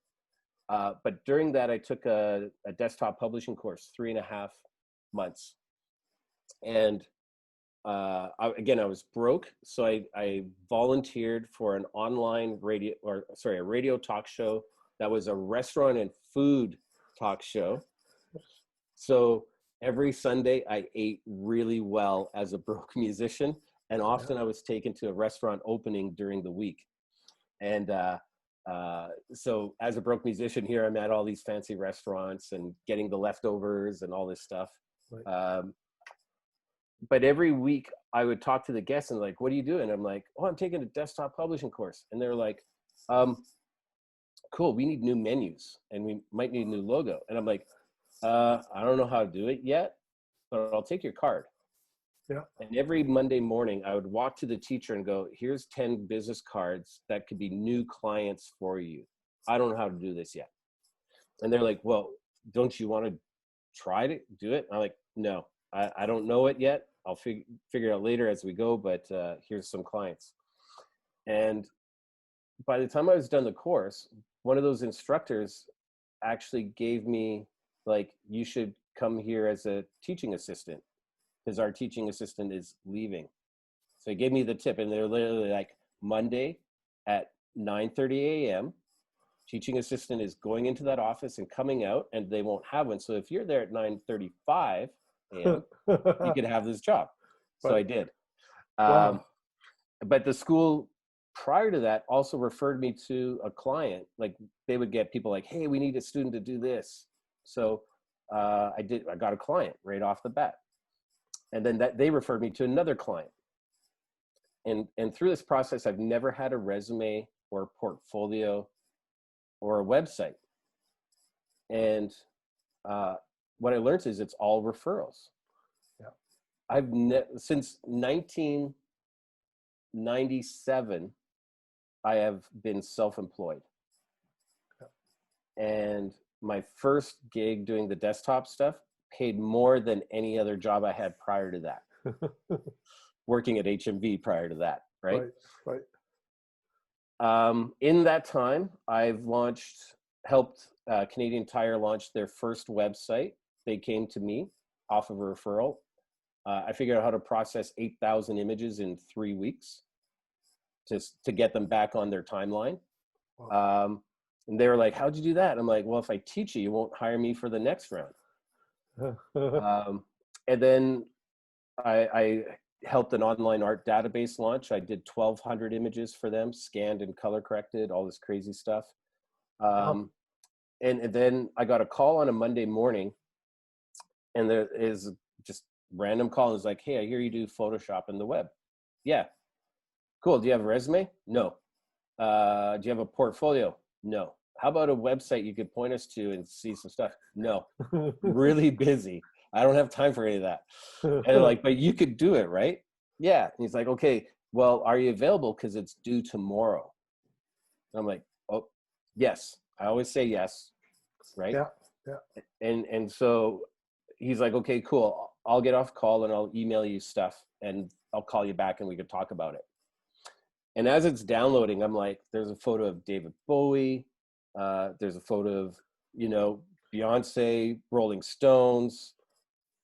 But during that, I took a desktop publishing course, 3.5 months, and I was broke, so I volunteered for an online a radio talk show that was a restaurant and food talk show. So every Sunday I ate really well as a broke musician, and often I was taken to a restaurant opening during the week. And so as a broke musician here, I'm at all these fancy restaurants and getting the leftovers and all this stuff. Right. But every week I would talk to the guests and like, what are you doing? I'm like, oh, I'm taking a desktop publishing course. And they're like, cool, we need new menus and we might need a new logo. And I'm like, I don't know how to do it yet, but I'll take your card. Yeah. And every Monday morning I would walk to the teacher and go, here's 10 business cards that could be new clients for you. I don't know how to do this yet. And they're like, well, don't you want to try to do it? I'm like, no. I don't know it yet. I'll figure it out later as we go, but here's some clients. And by the time I was done the course, one of those instructors actually gave me, like, you should come here as a teaching assistant because our teaching assistant is leaving. So he gave me the tip, and they're literally like, Monday at 9:30 a.m., teaching assistant is going into that office and coming out, and they won't have one. So if you're there at 9:35 a.m., you could have this job. So I did. Wow. But the school prior to that also referred me to a client. Like they would get people like, hey, we need a student to do this. So I got a client right off the bat. And then they referred me to another client. And through this process, I've never had a resume or a portfolio or a website. And what I learned is it's all referrals. Yeah. I've since 1997, I have been self-employed. Yeah. And my first gig doing the desktop stuff paid more than any other job I had prior to that. Working at HMV prior to that, right? Right. In that time, I've helped Canadian Tire launch their first website. They came to me off of a referral. I figured out how to process 8,000 images in 3 weeks to get them back on their timeline. And they were like, how'd you do that? I'm like, well, if I teach you, you won't hire me for the next round. And then I helped an online art database launch. I did 1,200 images for them, scanned and color corrected, all this crazy stuff. And then I got a call on a Monday morning, and there is just random call. It's like, hey, I hear you do Photoshop and the web. Yeah. Cool. Do you have a resume? No. Do you have a portfolio? No. How about a website you could point us to and see some stuff? No. Really busy. I don't have time for any of that. And they're like, but you could do it, right? Yeah. And he's like, okay, well, are you available? Because it's due tomorrow. And I'm like, oh, yes. I always say yes, right? Yeah. Yeah. And so he's like, okay, cool. I'll get off call and I'll email you stuff and I'll call you back and we could talk about it. And as it's downloading, I'm like, there's a photo of David Bowie. There's a photo of, Beyonce, Rolling Stones,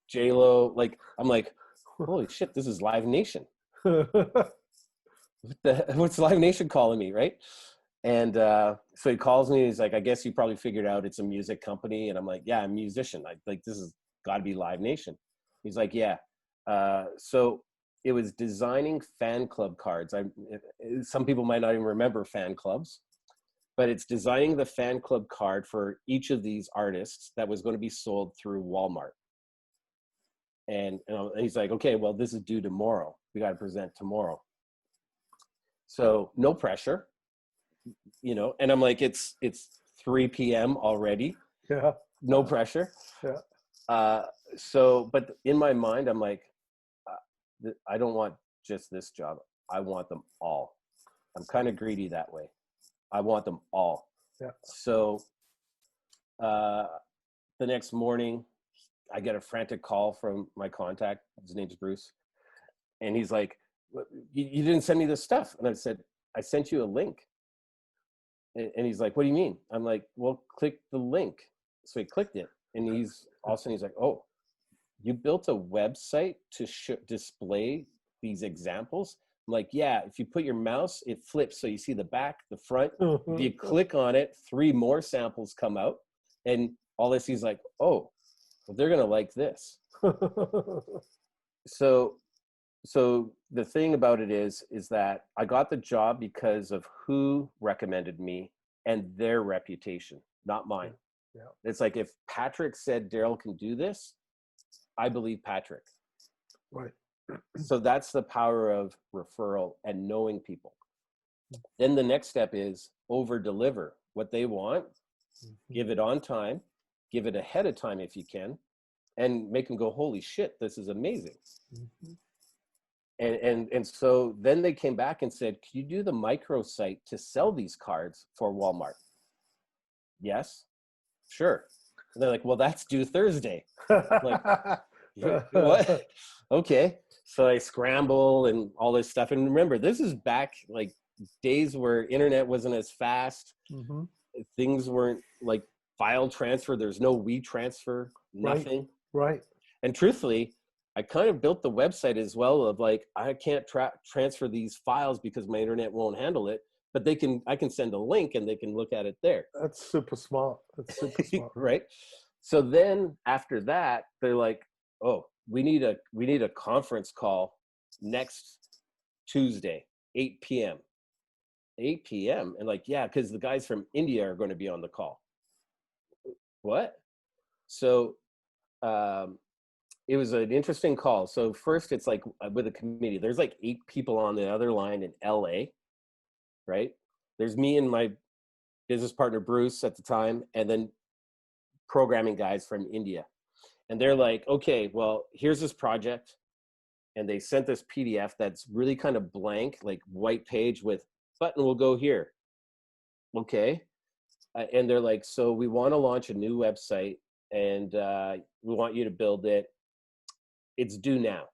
J-Lo. Like, I'm like, holy shit, this is Live Nation. What's Live Nation calling me, right? And so he calls me. He's like, I guess you probably figured out it's a music company. And I'm like, yeah, I'm a musician. This has got to be Live Nation. He's like, yeah. So it was designing fan club cards. Some people might not even remember fan clubs, but it's designing the fan club card for each of these artists that was going to be sold through Walmart. And he's like, okay, well, this is due tomorrow. We got to present tomorrow. So no pressure, and I'm like, it's 3 p.m. already. Yeah. No pressure. Yeah. But in my mind, I'm like, I don't want just this job. I want them all. I'm kind of greedy that way. I want them all. Yeah. So the next morning, I get a frantic call from my contact. His name's Bruce. And he's like, you didn't send me this stuff. And I said, I sent you a link. And he's like, what do you mean? I'm like, well, click the link. So he clicked it. And all of a sudden he's like, oh, you built a website to display these examples? I'm like, yeah, if you put your mouse, it flips. So you see the back, the front. If you click on it, 3 more samples come out. And all this, he's like, oh, well, they're going to like this. So the thing about it is that I got the job because of who recommended me and their reputation, not mine. Yeah. It's like, if Patrick said Darryl can do this, I believe Patrick. Right. So that's the power of referral and knowing people. Then the next step is over deliver what they want, give it on time, give it ahead of time if you can, and make them go, holy shit, this is amazing. And so then they came back and said, can you do the microsite to sell these cards for Walmart? Yes, sure. And they're like, well, that's due Thursday. Like, what? Okay. So I scramble and all this stuff. And remember, this is back like days where internet wasn't as fast. Things weren't like file transfer. There's no WeTransfer, nothing. Right. And truthfully, I kind of built the website as well of like, I can't transfer these files because my internet won't handle it, but I can send a link and they can look at it there. That's super smart. Right. So then after that, they're like, oh, we need a conference call next Tuesday, 8 p.m. 8 p.m. And like, yeah, because the guys from India are going to be on the call. What? So it was an interesting call. So first it's like with a committee, there's like 8 people on the other line in LA, right? There's me and my business partner, Bruce, at the time, and then programming guys from India. And they're like, okay, well, here's this project. And they sent this PDF that's really kind of blank, like white page with button will go here. Okay. And they're like, so we want to launch a new website and we want you to build it. It's due now.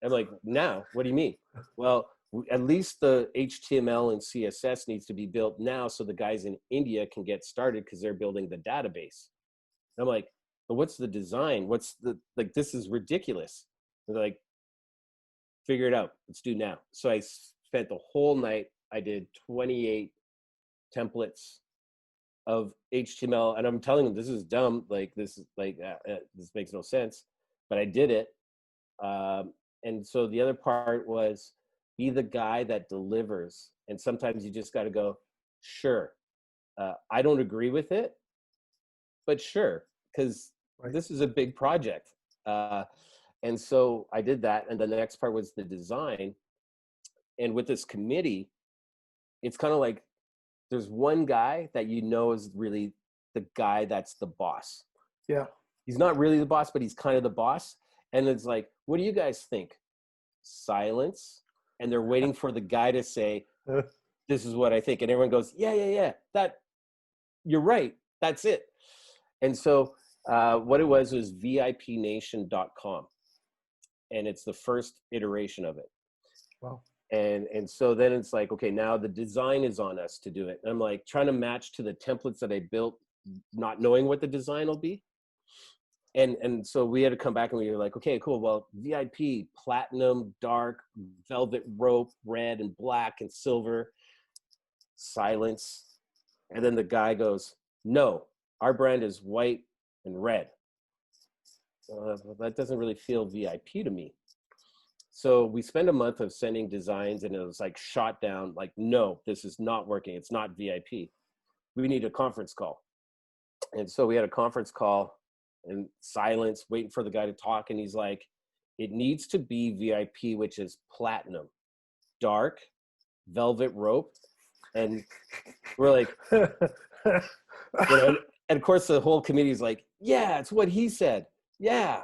I'm like, now? What do you mean? Well, at least the HTML and CSS needs to be built now so the guys in India can get started because they're building the database. And I'm like, but what's the design? What's the, like, this is ridiculous. And they're like, figure it out. Let's do now. So I spent the whole night. I did 28 templates of HTML, and I'm telling them this is dumb. Like, this is like, this makes no sense, but I did it. And so the other part was be the guy that delivers. And sometimes you just got to go, sure, I don't agree with it, but sure, because this is a big project. And so I did that. And the next part was the design. And with this committee, it's kind of like there's one guy that you know is really the guy that's the boss. Yeah. He's not really the boss, but he's kind of the boss. And it's like, what do you guys think? Silence. And they're waiting for the guy to say, this is what I think. And everyone goes, yeah. You're right. That's it. And so what it was VIPnation.com. And it's the first iteration of it. Wow. And so then it's like, okay, now the design is on us to do it. And I'm like trying to match to the templates that I built, not knowing what the design will be. And so we had to come back and we were like, okay, cool. Well, VIP, platinum, dark, velvet rope, red and black and silver, silence. And then the guy goes, no, our brand is white and red. That doesn't really feel VIP to me. So we spent a month of sending designs and it was like shot down, like, no, this is not working. It's not VIP. We need a conference call. And so we had a conference call and silence, waiting for the guy to talk. And he's like, it needs to be VIP, which is platinum, dark, velvet rope. And we're like, you know, and of course the whole committee is like, yeah, it's what he said. Yeah.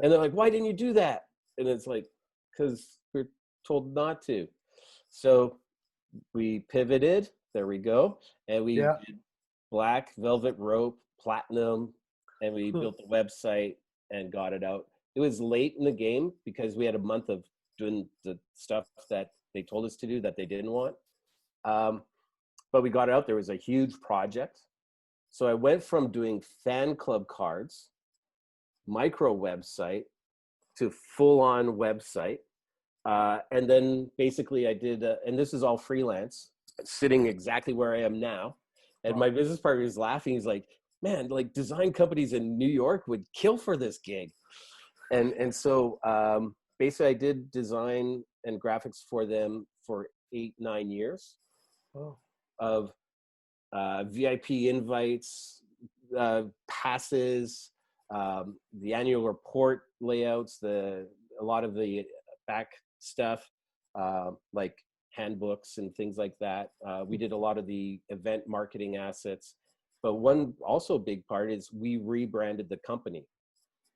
And they're like, why didn't you do that? And it's like, because we're told not to. So we pivoted, there we go. And we did black, velvet rope, platinum, and we built the website and got it out. It was late in the game because we had a month of doing the stuff that they told us to do that they didn't want. But we got it out. There was a huge project. So I went from doing fan club cards, micro website, to full-on website. And then basically I did, and this is all freelance, sitting exactly where I am now. And my business partner is laughing. He's like, man, like design companies in New York would kill for this gig. And so basically I did design and graphics for them for 8-9 years of VIP invites, passes, the annual report layouts, a lot of the back stuff, like handbooks and things like that. We did a lot of the event marketing assets. But one also big part is we rebranded the company.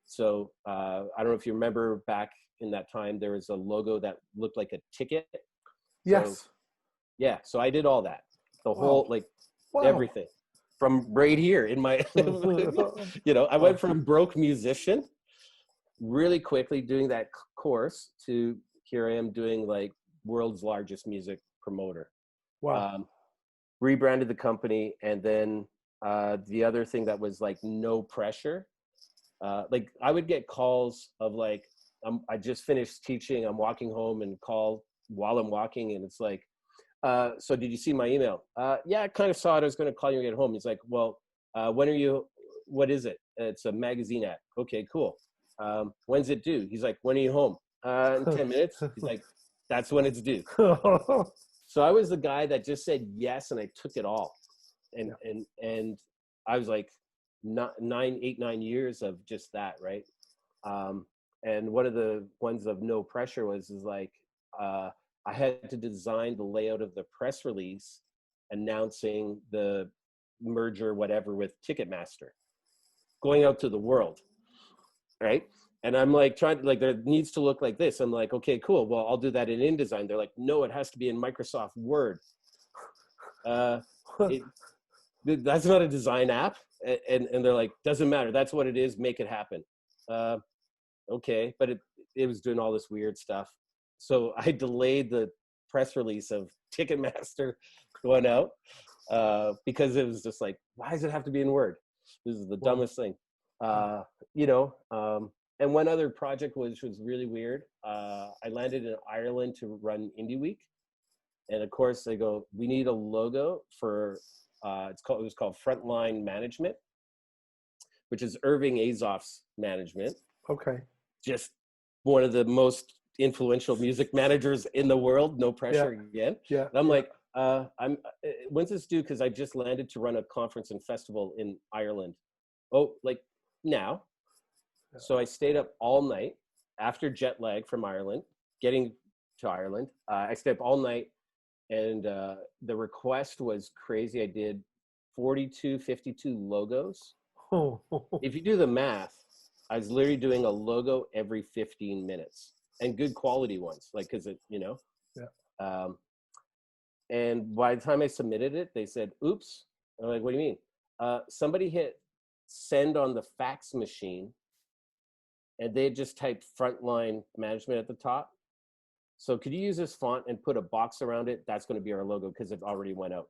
So I don't know if you remember back in that time, there was a logo that looked like a ticket. Yes. So, yeah. So I did all that, the whole, like everything from right here in my, you know, I went from broke musician really quickly doing that course to here I am doing like world's largest music promoter. Wow. Rebranded the company. And then the other thing that was like no pressure, like I would get calls of like, I just finished teaching, I'm walking home and call while I'm walking and it's like, so did you see my email? Yeah, I kind of saw it. I was going to call you and get home. He's like, well, when are you, what is it? It's a magazine ad. Okay, cool. When's it due? He's like, when are you home? In 10 minutes. He's like, that's when it's due. So I was the guy that just said yes, and I took it all. And I was like 8-9 years of just that, right? And one of the ones of no pressure was like, I had to design the layout of the press release announcing the merger, whatever, with Ticketmaster, going out to the world, right? And I'm like trying to, like, there needs to look like this. I'm like, okay, cool. Well, I'll do that in InDesign. They're like, no, it has to be in Microsoft Word. That's not a design app. And they're like, doesn't matter. That's what it is. Make it happen. Okay. But it was doing all this weird stuff. So I delayed the press release of Ticketmaster going out because it was just like, why does it have to be in Word? This is the dumbest thing. You know, and one other project which was really weird. I landed in Ireland to run Indie Week. And of course they go, we need a logo for, it was called Frontline Management, which is Irving Azoff's management. Okay. Just one of the most influential music managers in the world. No pressure again. Yeah. And I'm like, when's this due? Because I just landed to run a conference and festival in Ireland. Oh, like now. Yeah. So I stayed up all night after jet lag from Ireland, getting to Ireland. I stayed up all night, and the request was crazy. I did 52 logos. If you do the math, I was literally doing a logo every 15 minutes, and good quality ones, like, cause it, you know. Yeah. And by the time I submitted it, they said, oops. I'm like, what do you mean? Somebody hit send on the fax machine, and they had just typed Frontline Management at the top. So could you use this font and put a box around it? That's going to be our logo because it already went out.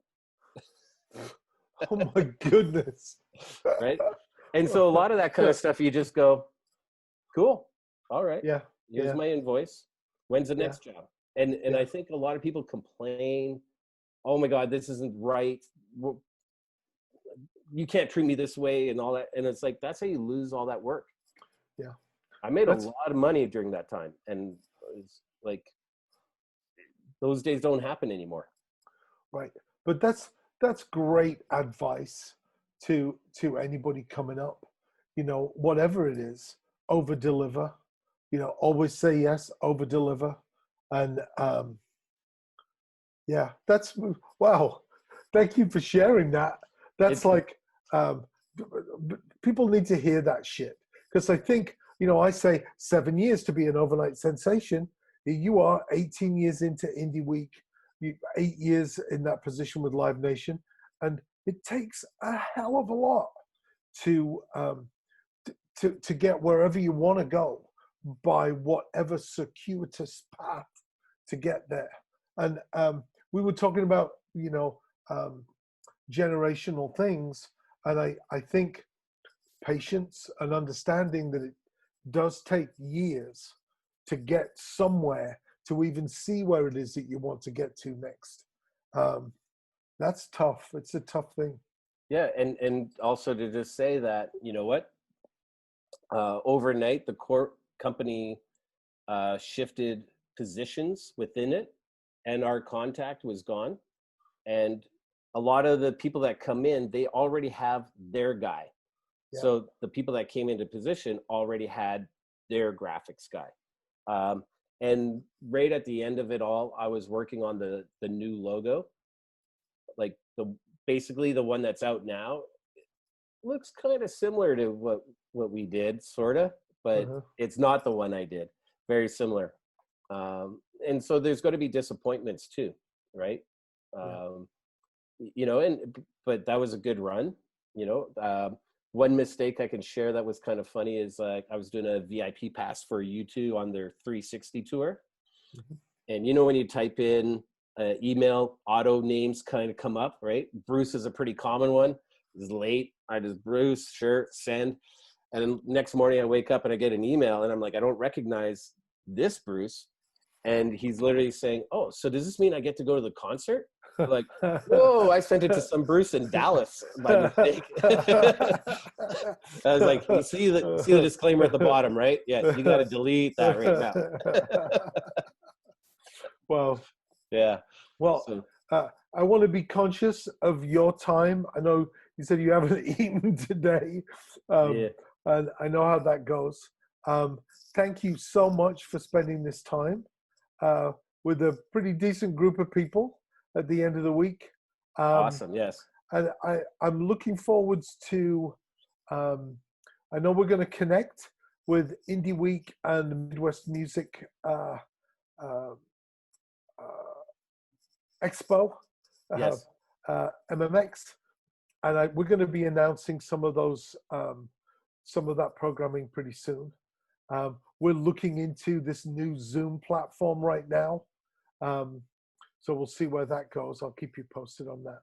Oh my goodness. Right? And so a lot of that kind of stuff, you just go, cool. All right. Yeah. Here's my invoice. When's the next job? And I think a lot of people complain, oh my God, this isn't right. You can't treat me this way and all that. And it's like, that's how you lose all that work. Yeah. I made a lot of money during that time. And it's like, those days don't happen anymore. Right. But that's great advice to anybody coming up. You know, whatever it is, over deliver. You know, always say yes, over deliver. And yeah, that's, wow. Thank you for sharing that. That's people need to hear that shit. Because I think, you know, I say 7 years to be an overnight sensation. You are 18 years into Indie Week, 8 years in that position with Live Nation. And it takes a hell of a lot to get wherever you want to go by whatever circuitous path to get there. And we were talking about, you know, generational things. And I think patience and understanding that it does take years to get somewhere, to even see where it is that you want to get to next. That's tough. It's a tough thing. Yeah, and also to just say that, you know what, overnight the core company shifted positions within it, and our contact was gone. And a lot of the people that come in, they already have their guy. Yeah. So the people that came into position already had their graphics guy. And right at the end of it all, I was working on the new logo, like basically the one that's out now. It looks kind of similar to what we did, sort of, but it's not the one I did. Very similar. And so there's going to be disappointments too, right? You know, but that was a good run, you know. One mistake I can share that was kind of funny is I was doing a VIP pass for U2 on their 360 tour. And you know, when you type in email, auto names kind of come up, right? Bruce is a pretty common one. It's late. I just, Bruce, sure, send. And then next morning I wake up and I get an email and I'm like, I don't recognize this Bruce. And he's literally saying, oh, so does this mean I get to go to the concert? I'm like, whoa, I sent it to some Bruce in Dallas by mistake. I was like, you see the disclaimer at the bottom, right? Yeah, you got to delete that right now. Well, yeah. Well, so, I want to be conscious of your time. I know you said you haven't eaten today, and I know how that goes. Thank you so much for spending this time with a pretty decent group of people at the end of the week. Awesome, yes. And I'm looking forwards to, I know we're going to connect with Indie Week and Midwest Music Expo, yes. MMX, and we're going to be announcing some of those, some of that programming pretty soon. We're looking into this new Zoom platform right now. So we'll see where that goes. I'll keep you posted on that.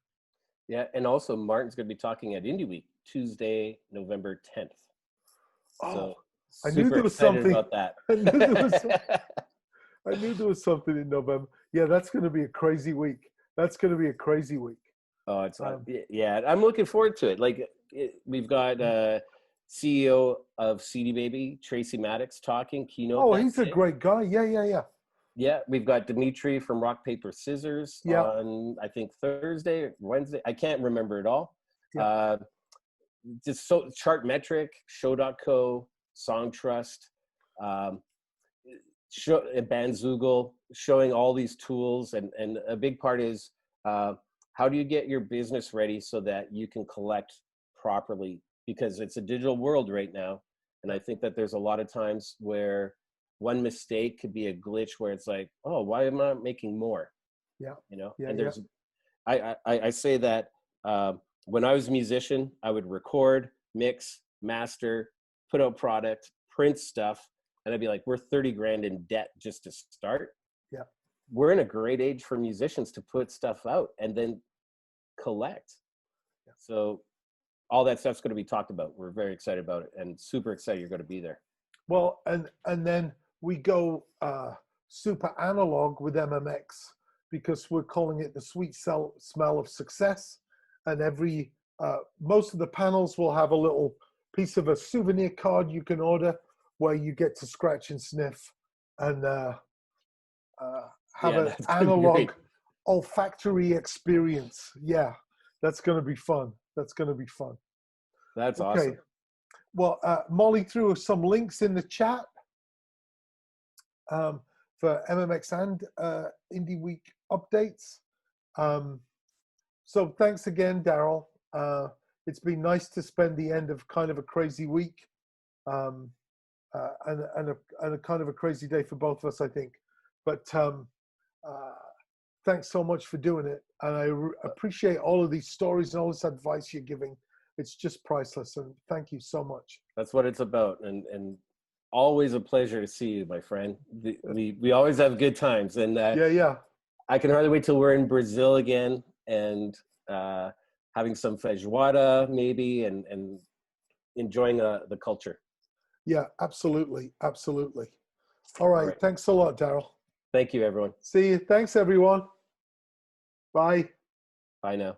Yeah, and also Martin's going to be talking at Indie Week Tuesday, November 10th. Oh, So I knew super there was excited something. about that. I knew there was. I knew there was something in November. Yeah, that's going to be a crazy week. That's going to be a crazy week. Oh, it's yeah. I'm looking forward to it. Like we've got CEO of CD Baby, Tracy Maddox, talking keynote. Oh, that he's a day. great guy. Yeah. Yeah, we've got Dimitri from Rock Paper Scissors Yeah. on I think Thursday or Wednesday. I can't remember it all. Yeah. Just so Chartmetric, Show.co, Song Trust, Bandzoogle, showing all these tools, and a big part is how do you get your business ready so that you can collect properly, because it's a digital world right now, and I think that there's a lot of times where one mistake could be a glitch where it's like, oh, why am I not making more? Yeah. You know, Yeah, and there's I say that when I was a musician, I would record, mix, master, put out product, print stuff, and I'd be like, we're 30 grand in debt just to start. Yeah. We're in a great age for musicians to put stuff out and then collect. Yeah. So all that stuff's going to be talked about. We're very excited about it and super excited you're going to be there. Well, and then we go super analog with MMX, because we're calling it the sweet smell of success. And every most of the panels will have a little piece of a souvenir card you can order where you get to scratch and sniff and have an analog olfactory experience. Yeah, that's going to be fun. That's going to be fun. That's awesome. Well, Molly threw some links in the chat for MMX and Indie Week updates. So thanks again, Darryl. It's been nice to spend the end of kind of a crazy week, and a kind of a crazy day for both of us, I think. But thanks so much for doing it, and I appreciate all of these stories and all this advice you're giving. It's just priceless, and thank you so much. That's what it's about, and always a pleasure to see you, my friend. We always have good times, and yeah. I can hardly wait till we're in Brazil again and having some feijoada maybe, and enjoying the culture. Yeah, absolutely. All right. Thanks a lot, Darryl. Thank you, everyone. See you. Thanks, everyone. Bye. Bye now.